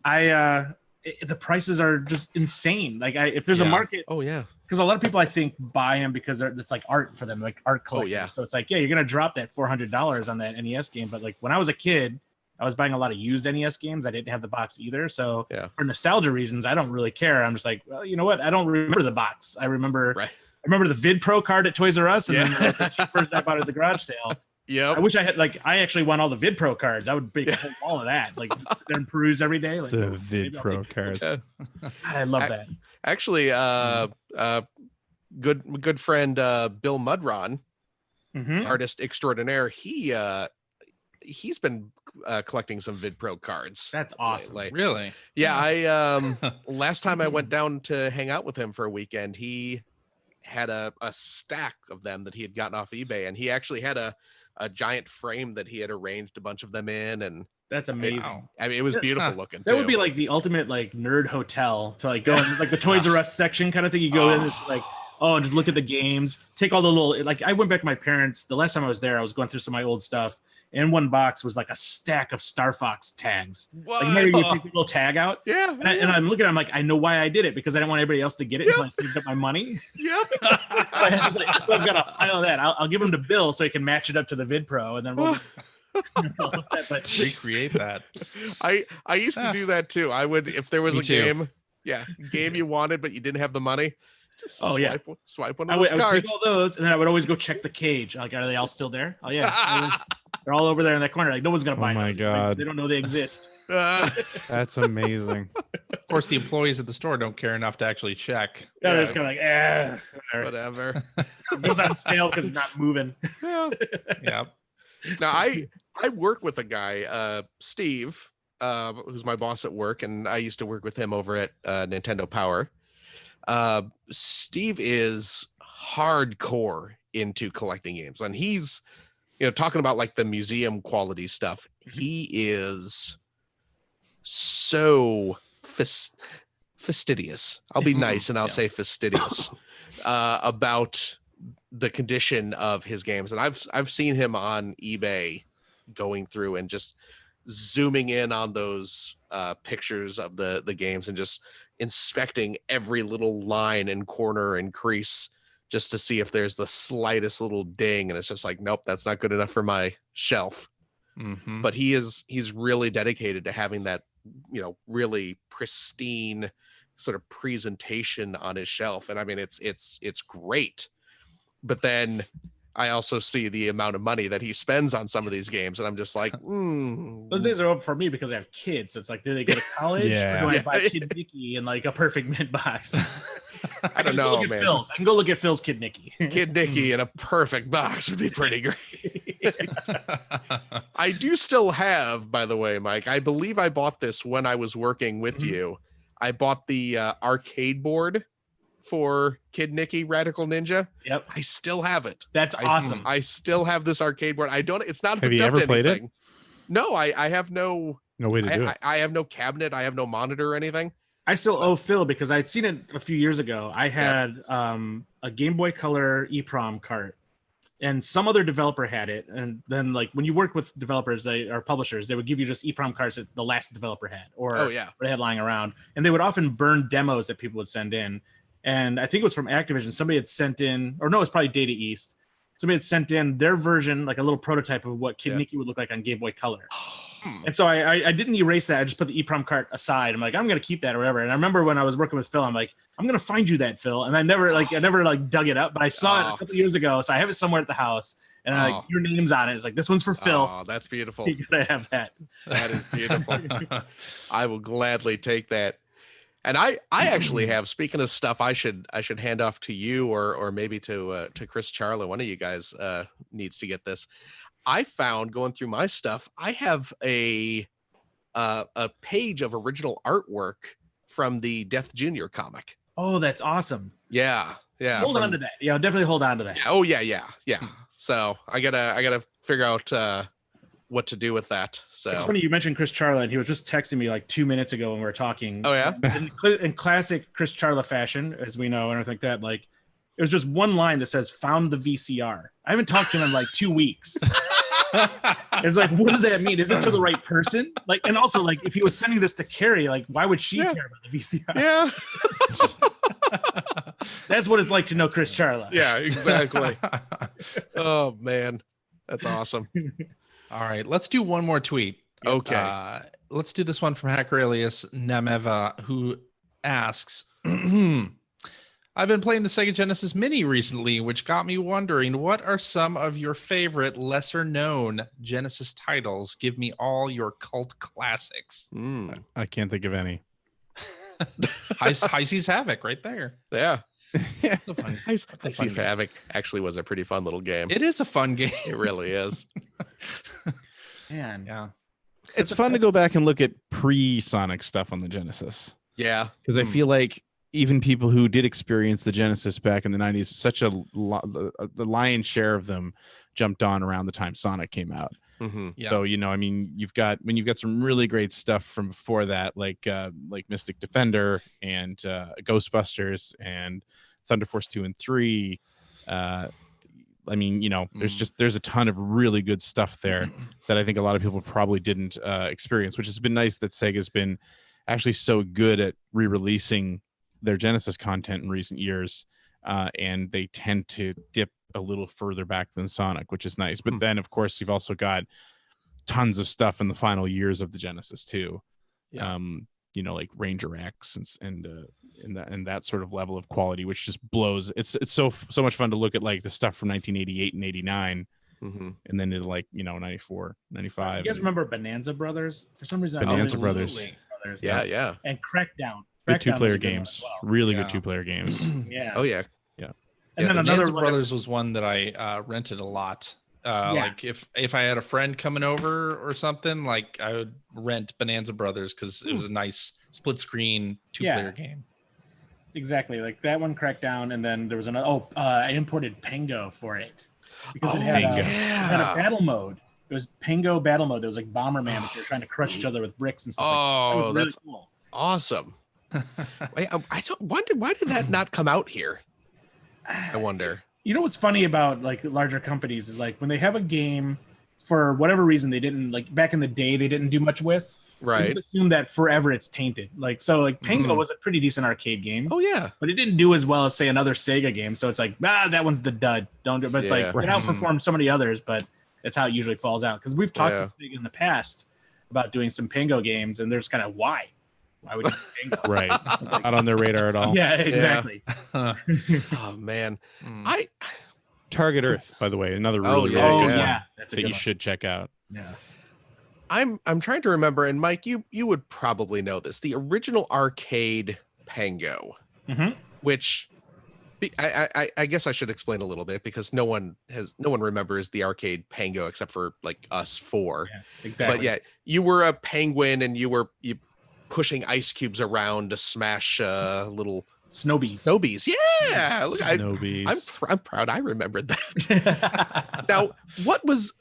the prices are just insane. Like if there's a market, because a lot of people I think buy them because it's like art for them, like art collectors. So it's like you're gonna drop that $400 on that NES game. But like when I was a kid, I was buying a lot of used NES games. I didn't have the box either, so for nostalgia reasons, I don't really care. I'm just like, well, you know what? I don't remember the box. I remember the Vid Pro card at Toys R Us, and then the cheapers I bought at the garage sale. I wish I had I actually want all the Vid Pro cards. I would break all of that. Like just sit there and peruse every day. Like the Vid Pro cards. I love that. Actually, good friend Bill Mudron, artist extraordinaire. He's been collecting some Vid Pro cards. That's awesome. Really? Yeah. I last time I went down to hang out with him for a weekend, he had a stack of them that he had gotten off eBay, and he actually had a giant frame that he had arranged a bunch of them in, and that's amazing. I mean, it was beautiful looking. That would be like the ultimate like nerd hotel to like go in, like the Toys R Us section kind of thing. You go in, it's like, and just look at the games, take all the little, like I went back to my parents. The last time I was there, I was going through some of my old stuff. In one box was like a stack of Star Fox tags. Whoa. Like maybe you take the little tag out. And I'm looking at it, I'm like, I know why I did it, because I didn't want anybody else to get it until I saved up my money. So I've got a pile of that. I'll give them to Bill so he can match it up to the Vid Pro, and then we'll recreate that. I used to do that too. I would, if there was game you wanted but you didn't have the money, just swipe one of those cards. I would take all those, and then I would always go check the cage. Like, are they all still there? Oh yeah, they're all over there in that corner. Like no one's gonna buy them. Oh my god, they don't know they exist. That's amazing. Of course, the employees at the store don't care enough to actually check. Yeah, they're just kind of like, whatever. It goes on sale because it's not moving. Yeah. Yeah. Now I work with a guy, Steve, who's my boss at work, and I used to work with him over at Nintendo Power. Steve is hardcore into collecting games, and he's, talking about like the museum quality stuff. He is so fastidious. I'll be nice and I'll say fastidious about the condition of his games. And I've seen him on eBay going through and just zooming in on those pictures of the games and just inspecting every little line and corner and crease just to see if there's the slightest little ding. And it's just like, nope, that's not good enough for my shelf. Mm-hmm. But he's really dedicated to having that, really pristine sort of presentation on his shelf. And I mean, it's great. But then I also see the amount of money that he spends on some of these games, and I'm just like, Those days are over for me because I have kids. So it's like, do they go to college or do I buy Kid Nicky in like a perfect mint box? I don't know, man. Phil's. I can go look at Phil's Kid Nicky. Kid Nicky in a perfect box would be pretty great. I do still have, by the way, Mike, I believe I bought this when I was working with you. I bought the arcade board for Kid Nicky Radical Ninja. Yep. I still have it. That's awesome. I still have this arcade board. It's not. Have you ever played it? No, I have no way to do it. I have no cabinet. I have no monitor or anything. I still owe Phil because I'd seen it a few years ago. I had a Game Boy Color EEPROM cart, and some other developer had it. And then, like, when you work with developers or publishers, they would give you just EEPROM carts that the last developer had, or they had lying around. And they would often burn demos that people would send in. And I think it was from Activision. Somebody had sent in, or no, it's probably Data East. Somebody had sent in their version, like a little prototype of what Kid Nicky would look like on Game Boy Color. And so I didn't erase that. I just put the EEPROM cart aside. I'm like, I'm going to keep that or whatever. And I remember when I was working with Phil, I'm like, I'm going to find you that, Phil. And I never dug it up, but I saw it a couple years ago. So I have it somewhere at the house. And I'm like, your name's on it. It's like, this one's for Phil. Oh, that's beautiful. You gotta have that. That is beautiful. I will gladly take that. And I actually have, speaking of stuff I should hand off to you or maybe to Chris Charla. One of you guys needs to get this. I found, going through my stuff, I have a page of original artwork from the Death Jr. comic. Oh, that's awesome. Yeah. Hold on to that. Yeah, definitely hold on to that. Yeah, oh yeah. So I gotta figure out what to do with that. So it's funny you mentioned Chris Charla, and he was just texting me like 2 minutes ago when we were talking. Oh yeah. In classic Chris Charla fashion, as we know, and everything like that, like it was just one line that says "found the VCR." I haven't talked to him in like 2 weeks. It's like, what does that mean? Is it to the right person? Like, and also, like, if he was sending this to Carrie, like, why would she care about the VCR? Yeah. That's what it's like to know Chris Charla. Yeah, exactly. Oh man, that's awesome. All right, let's do one more tweet. Okay. Let's do this one from Hacker alias Nameva, who asks, I've been playing the Sega Genesis Mini recently, which got me wondering, what are some of your favorite lesser-known Genesis titles? Give me all your cult classics. I can't think of any. High Seas Havoc right there. Yeah. Yeah. High Seas Havoc actually was a pretty fun little game. It is a fun game. It really is. Man. Yeah. It's fun to go back and look at pre-Sonic stuff on the Genesis. Yeah. Because I feel like even people who did experience the Genesis back in the 90s, the lion's share of them jumped on around the time Sonic came out. Mm-hmm. Yeah. So, I mean, you've got some really great stuff from before that, like Mystic Defender and Ghostbusters and Thunder Force 2 and 3. I mean, there's a ton of really good stuff there that I think a lot of people probably didn't experience, which has been nice that Sega's been actually so good at re-releasing their Genesis content in recent years, and they tend to dip a little further back than Sonic, which is nice. But then, of course, you've also got tons of stuff in the final years of the Genesis too. Yeah. Like Ranger X and that sort of level of quality, which just blows. It's so much fun to look at, like the stuff from 1988 and 89. Mm-hmm. And then into 94, 95. You guys remember Bonanza Brothers? For some reason, Bonanza Brothers. Brothers. Yeah. And Crackdown. Good Crackdown was a 2-player good one games. as well. Really Yeah. good 2-player games. Yeah. Oh yeah. And then the another Bonanza one Brothers was one that I rented a lot. Like if I had a friend coming over or something, like I would rent Bonanza Brothers because it was a nice split screen 2-player game. Exactly, like that one, Crackdown, and then there was another. I imported Pango for it because it had a battle mode. It was Pango battle mode. There was like Bomberman, but you're trying to crush each other with bricks and stuff. That was really that's cool. Awesome. Wait, I don't. Why did that not come out here? I wonder. You know what's funny about like larger companies is like when they have a game for whatever reason they didn't like back in the day they didn't do much with. Right. You assume that forever it's tainted. Like Pango was a pretty decent arcade game. Oh yeah. But it didn't do as well as say another Sega game. So it's like, that one's the dud. Don't do it. But it's like it outperformed so many others, but that's how it usually falls out. Because we've talked to Sega in the past about doing some Pango games, and there's kind of why. Why would you do Pango? Right. Not on their radar at all. Yeah, exactly. Oh man. Target Earth, by the way, another really good yeah. That's a that good you one. should check out. Yeah. I'm trying to remember, and Mike, you would probably know this. The original arcade Pango, which I guess I should explain a little bit because no one remembers the arcade Pango except for like us four. Yeah, exactly. But yeah, you were a penguin and you pushing ice cubes around to smash little Snowbees. Yeah, look, Snowbees. I'm proud I remembered that. Now, what was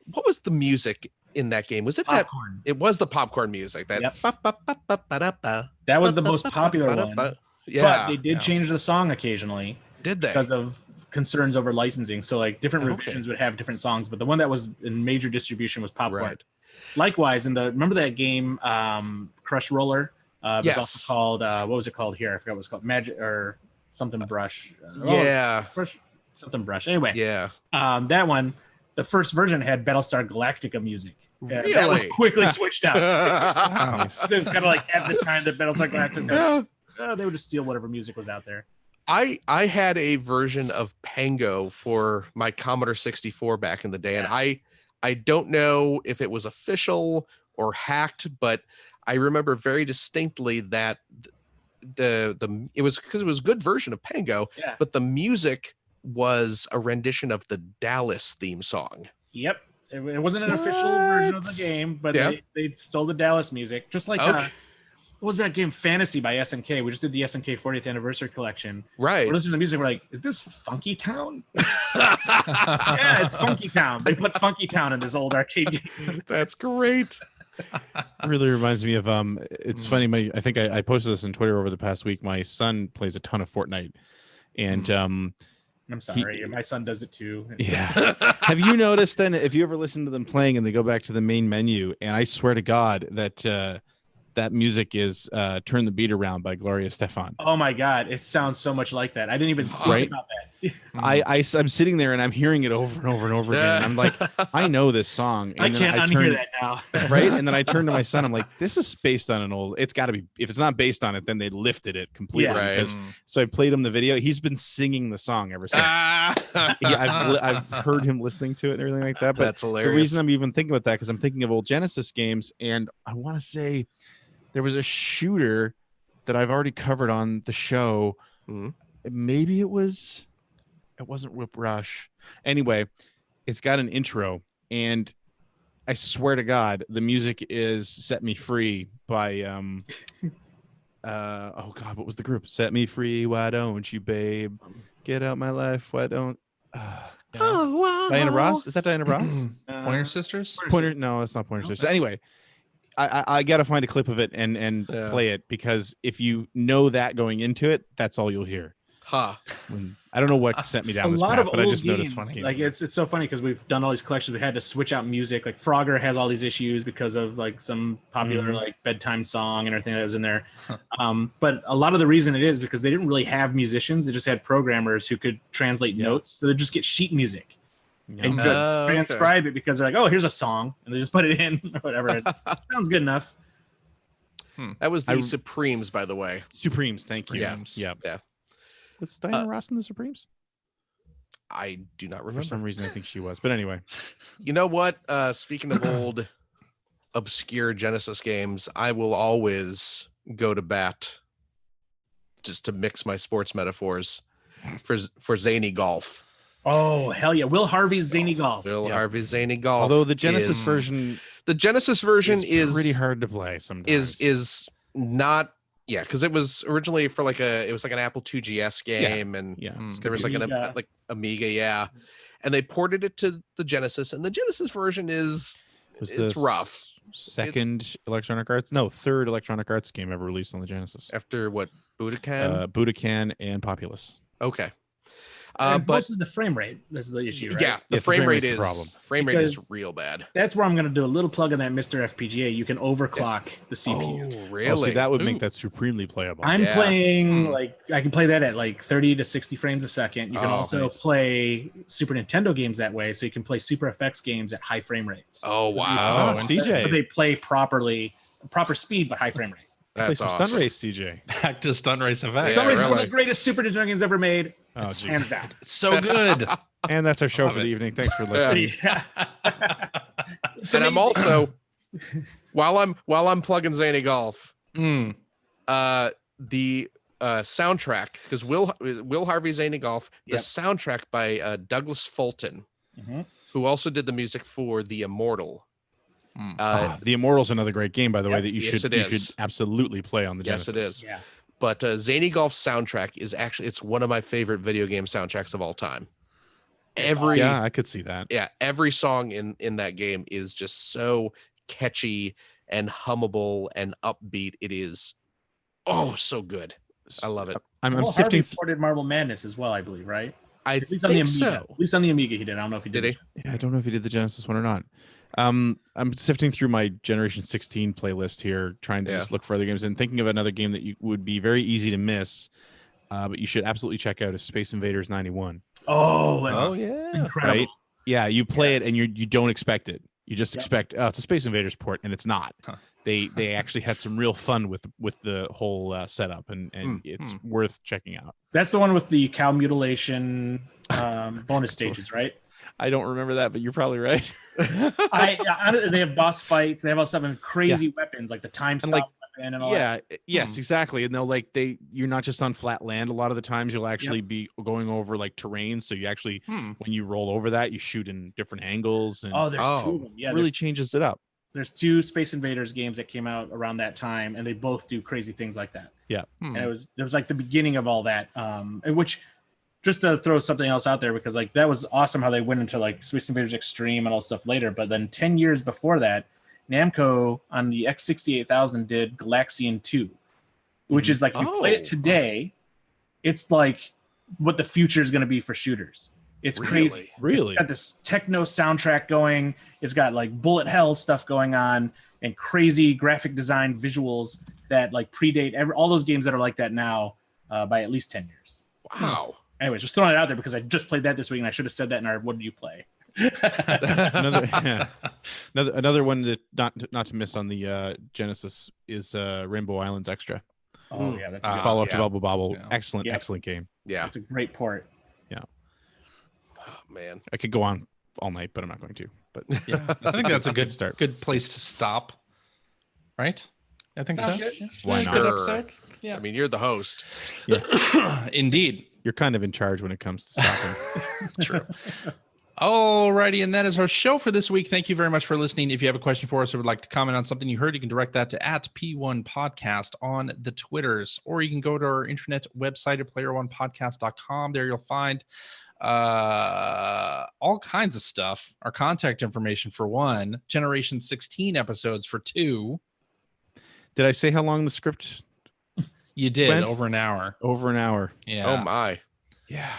the music in that game? Was it Popcorn. It was the popcorn music. That That was the most popular one. Yeah, but they did change the song occasionally. Did they? Because of concerns over licensing. So like different revisions would have different songs, but the one that was in major distribution was Popcorn. Right. Likewise, remember that game Crush Roller? It was also called what was it called here? I forgot what it was called. Magic or something brush. Something brush. Anyway. Yeah. That one, the first version had Battlestar Galactica music. Really? That was quickly switched out. It was kind of like at the time that Battlestar Galactica they would just steal whatever music was out there. I had a version of Pango for my Commodore 64 back in the day, and I don't know if it was official or hacked, but I remember very distinctly that it was because it was a good version of Pango, but the music was a rendition of the Dallas theme song. Yep. It wasn't an official version of the game, but they stole the Dallas music. Just like what was that game? Fantasy by SNK. We just did the SNK 40th anniversary collection. Right. We're listening to the music. We're like, is this Funky Town? Yeah, it's Funky Town. They put Funky Town in this old arcade game. That's great. Really reminds me of it's funny. I think I posted this on Twitter over the past week. My son plays a ton of Fortnite, and I'm sorry, my son does it too. Yeah. Have you noticed then if you ever listen to them playing and they go back to the main menu, and I swear to God that that music is Turn the Beat Around by Gloria Estefan. Oh my God, it sounds so much like that. I didn't even think about that. I'm sitting there and I'm hearing it over and over and over again. And I'm like, I know this song. And I can't unhear that now. Right. And then I turned to my son. I'm like, this is based on an old, it's got to be, if it's not based on it, then they lifted it completely. Yeah, right. So I played him the video. He's been singing the song ever since. I've heard him listening to it and everything like that. But that's hilarious. The reason I'm even thinking about that, because I'm thinking of old Genesis games. And I want to say there was a shooter that I've already covered on the show. Maybe it wasn't Whip Rush. Anyway, it's got an intro, and I swear to God, the music is Set Me Free by oh God, what was the group? Set Me Free, why don't you, babe? Get out my life, why don't Diana Ross? Is that Diana Ross? Pointer Sisters? No, that's not Pointer Sisters. Anyway, I gotta find a clip of it and play it, because if you know that going into it, that's all you'll hear. I don't know what sent me down this path, but I just noticed funny. Like it's so funny because we've done all these collections. We had to switch out music. Like Frogger has all these issues because of like some popular like bedtime song and everything that was in there. But a lot of the reason it is because they didn't really have musicians. They just had programmers who could translate notes. So they just get sheet music and just transcribe it, because they're like, oh, here's a song, and they just put it in or whatever. It sounds good enough. That was the Supremes, by the way. Supremes, thank you. Yeah. Was Diana Ross in the Supremes? I do not remember. For some reason, I think she was. But anyway. You know what? Speaking of old, obscure Genesis games, I will always go to bat, just to mix my sports metaphors, for zany golf. Oh, hell yeah. Will Harvey's Zany Golf. Will Harvey's Zany Golf. Although the Genesis version is pretty hard to play sometimes. Is not, because it was originally for like an Apple II GS game, and there was like Amiga. an Amiga, and they ported it to the Genesis, and the Genesis version it's rough. Third Electronic Arts game ever released on the Genesis. After what, Budokan? Budokan and Populous. Okay. But mostly the frame rate is the issue, right? Yeah, the frame rate is the problem. Frame rate is real bad. That's where I'm going to do a little plug on that Mr. FPGA. You can overclock the CPU. Oh, really? See, that would make that supremely playable. I'm playing I can play that at like 30 to 60 frames a second. You can also play Super Nintendo games that way, so you can play Super FX games at high frame rates. Oh wow, CJ! But they play proper speed but high frame rate. That's play some awesome. Stunt Race, CJ. Back to Stunt Race FX. Stunt Race is one of the greatest Super Nintendo games ever made. Oh, geez. Hands down. It's so good. And that's our show for the evening. Thanks for listening. And I'm also while I'm plugging Zany Golf, the soundtrack, because Will Harvey Zany Golf, the soundtrack by Douglas Fulton, who also did the music for The Immortal. The Immortal's another great game, by the way, that you should absolutely play on the Genesis. Yes, it is. Yeah. But Zany Golf's soundtrack is it's one of my favorite video game soundtracks of all time. I could see that. Yeah, every song in that game is just so catchy and hummable and upbeat. It is so good. I love it. I'm sifting. Harvey ported Marble Madness as well, I believe, right? I At least on the think Amiga. so. At least on the Amiga he did. I don't know if he did. Did Yeah, I don't know if he did the Genesis one or not. I'm sifting through my Generation 16 playlist here, trying to just look for other games and thinking of another game that would be very easy to miss, but you should absolutely check out is Space Invaders 91. Oh, that's incredible. Right? Yeah, you play it and you don't expect it. You just expect it's a Space Invaders port, and it's not. Huh. They actually had some real fun with the whole setup, and it's worth checking out. That's the one with the cow mutilation bonus stages, right? I don't remember that, but you're probably right. They have boss fights. They have all stuff and crazy weapons like the time stop weapon and all that. Yes, exactly. And you're not just on flat land. A lot of the times you'll actually be going over like terrain. So you actually, when you roll over that, you shoot in different angles. And there's two of them. Yeah, really changes it up. There's two Space Invaders games that came out around that time, and they both do crazy things like that. Yeah, and it was like the beginning of all that. Which, just to throw something else out there, because like that was awesome how they went into like Space Invaders Extreme and all stuff later. But then 10 years before that, Namco on the X68000 did Galaxian 2, which is like, you play it today, it's like what the future is going to be for shooters. It's crazy. Really? It's got this techno soundtrack going. It's got like bullet hell stuff going on and crazy graphic design visuals that like predate all those games that are like that now by at least 10 years. Wow. Anyways, just throwing it out there because I just played that this week and I should have said that in our What Did You Play? Another one that not to miss on the Genesis is Rainbow Islands Extra. Oh yeah, that's a good follow up to Bubble Bobble. Yeah. Excellent game. Yeah, it's a great port. Yeah. Oh man, I could go on all night, but I'm not going to. But yeah, I think that's a good start. Good place to stop. Right? I think Sounds so. good. Why not? Good episode. Yeah. I mean, you're the host. Yeah. Indeed. You're kind of in charge when it comes to stopping. True. Alrighty, and that is our show for this week. Thank you very much for listening. If you have a question for us or would like to comment on something you heard, you can direct that to @P1 Podcast on the Twitters, or you can go to our internet website at player1podcast.com. There you'll find all kinds of stuff. Our contact information for 1, Generation 16 episodes for 2. Did I say how long the script? You did went? over an hour. Over an hour. Yeah. Oh my. Yeah.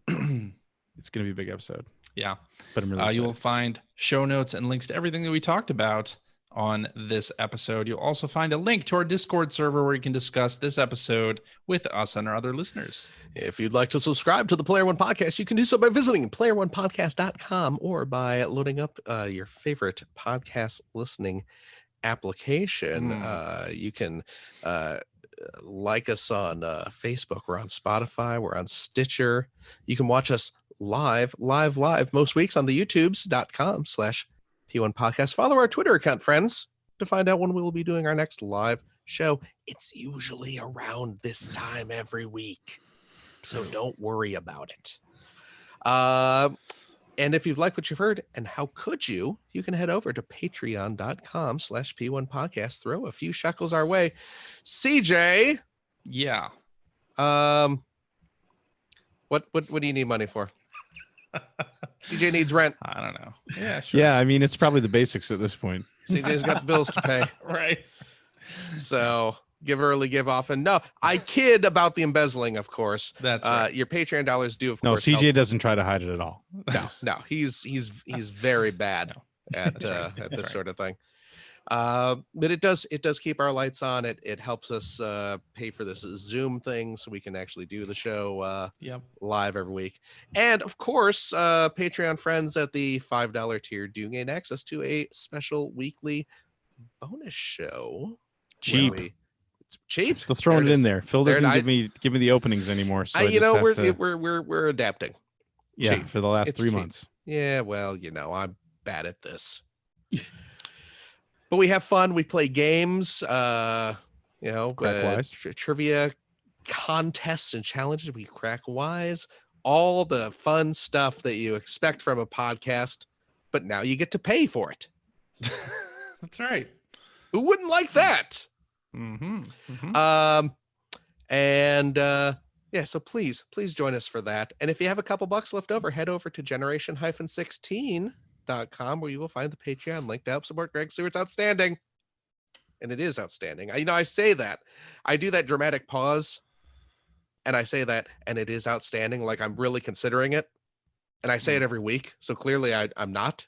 It's gonna be a big episode. Yeah. But I'm really excited. You will find show notes and links to everything that we talked about on this episode. You'll also find a link to our Discord server where you can discuss this episode with us and our other listeners. If you'd like to subscribe to the Player One Podcast, you can do so by visiting player1podcast.com or by loading up your favorite podcast listening application. You can like us on Facebook. We're on Spotify. We're on Stitcher. You can watch us live most weeks on the youtubes.com/P1 Podcast. Follow our Twitter account, friends. to find out when we will be doing our next live show. It's usually around this time every week, so don't worry about it. And if you've liked what you've heard, and how could you can head over to patreon.com/P1 podcast. Throw a few shekels our way. CJ. Yeah. What do you need money for? CJ needs rent. I don't know. Yeah, sure. Yeah, I mean, it's probably the basics at this point. CJ's got the bills to pay. Right. So give early, give often. No, I kid about the embezzling, of course. That's right. Your Patreon dollars do, of No, course. CJ doesn't try to hide it at all. No, he's very bad at this sort of thing. But it does keep our lights on. It helps us pay for this Zoom thing so we can actually do the show live every week. And of course, Patreon friends at the $5 tier do gain access to a special weekly bonus show. Cheap. Cheap. Still throwing it in there. Phil doesn't give me the openings anymore. So we're adapting. Yeah, cheap. for the last It's 3 cheap. months. Yeah, well, I'm bad at this. But we have fun. We play games, Crack wise. trivia contests and challenges. We crack wise, all the fun stuff that you expect from a podcast, but now you get to pay for it. That's right. Who wouldn't like that? Mm-hmm. Mm-hmm. So please join us for that. And if you have a couple bucks left over, head over to generation-16.com where you will find the Patreon link to help support Greg Stewart's outstanding. And it is outstanding. I say that. I do that dramatic pause and I say that, and it is outstanding, like I'm really considering it. And I say it every week, so clearly I'm not.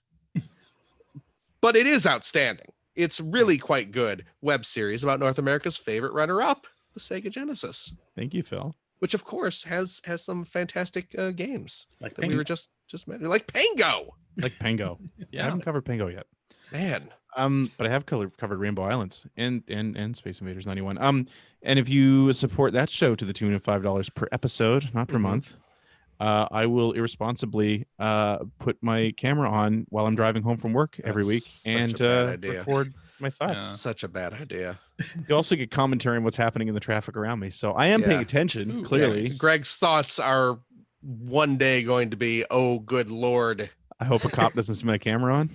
But it is outstanding. It's really quite good web series about North America's favorite runner-up, the Sega Genesis. Thank you, Phil. Which of course has some fantastic games Like that Pango. we were just like Pango. Like Pango. Yeah. I haven't covered Pango yet. Man. But I have covered Rainbow Islands and Space Invaders 91. And if you support that show to the tune of $5 per episode, not per month, I will irresponsibly put my camera on while I'm driving home from work every week and record my thoughts. Such a bad idea. You also get commentary on what's happening in the traffic around me, so I am paying attention. Clearly, Greg's thoughts are one day going to be, "Oh, good Lord." I hope a cop doesn't see my camera on.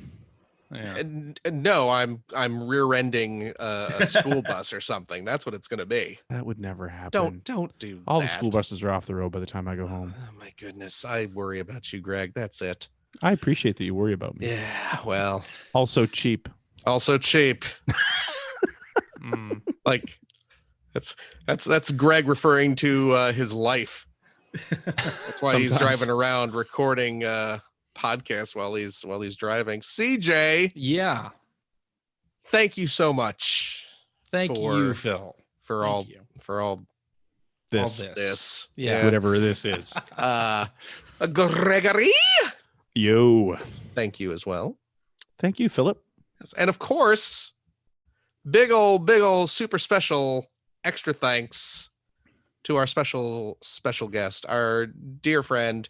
Yeah. And no, I'm rear-ending a school bus or something. That's what it's going to be. That would never happen. Don't do All that. the school buses are off the road by the time I go home. Oh my goodness, I worry about you, Greg. That's it. I appreciate that you worry about me. Yeah, well, Also cheap. Like that's Greg referring to his life. That's why he's driving around recording podcasts while he's driving. CJ, Yeah. thank you so much. Thank you, Phil. For all This. All this. Yeah. Whatever this is. Gregory, Yo. thank you as well. Thank you, Philip. And of course, big ol' super special extra thanks to our special guest, our dear friend,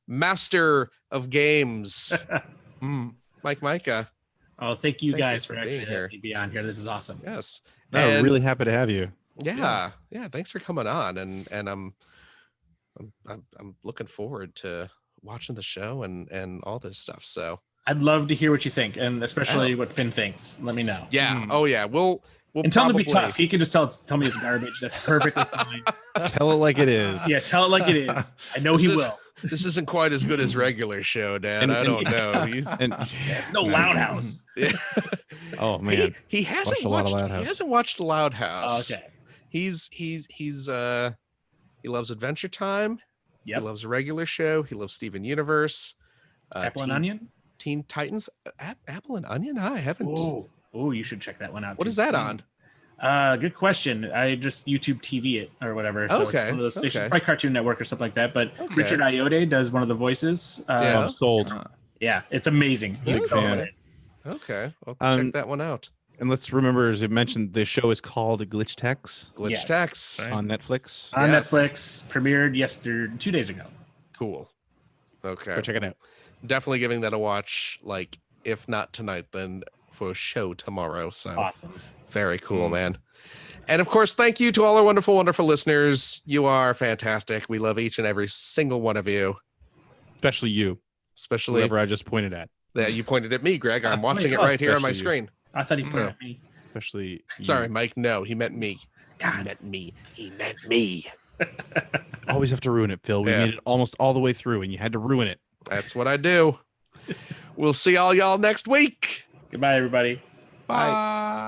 master of games, Mike Micah. Oh, thank you guys for being actually here. having me be on here. This is awesome. Yes. I'm really happy to have you. Yeah. Thanks for coming on, and I'm looking forward to watching the show and all this stuff. So I'd love to hear what you think, and especially what Finn thinks. Let me know. yeah. Oh yeah. We'll and tell him to be tough. He can just tell me it's garbage. That's perfectly fine. Tell it like it is. Yeah, tell it like it is. I know he will. This isn't quite as good as regular show, Dad. I don't know. No Loud House. Yeah. Oh man. He hasn't watched Loud House. He hasn't watched Loud House. Okay. He loves Adventure Time. Yep. He loves regular show. He loves Steven Universe. Apple and Onion? Teen Titans. Apple and Onion? I haven't. Oh, you should check that one out. What is that on? Good question. I just YouTube TV it or whatever. So okay. It's one of those stations, probably Cartoon Network or something like that. But Richard Ayoade does one of the voices. I'm sold. Yeah, it's amazing. He's a fan. Okay, I'll check that one out. And let's remember, as you mentioned, the show is called Glitch Techs. Glitch Techs on Netflix. On Netflix, premiered 2 days ago. Cool. Okay, Go check it out. Definitely giving that a watch. Like, if not tonight, then for a show tomorrow. So awesome. Very cool, man. And of course, thank you to all our wonderful, wonderful listeners. You are fantastic. We love each and every single one of you. Especially you. Especially whoever I just pointed at. Yeah, you pointed at me, Greg. I'm watching it right here on my screen. I thought he pointed at me. Especially you. Sorry, Mike. No, he meant me. God. He meant me. He meant me. Always have to ruin it, Phil. We made it almost all the way through, and you had to ruin it. That's what I do. We'll see all y'all next week. Goodbye, everybody. Bye.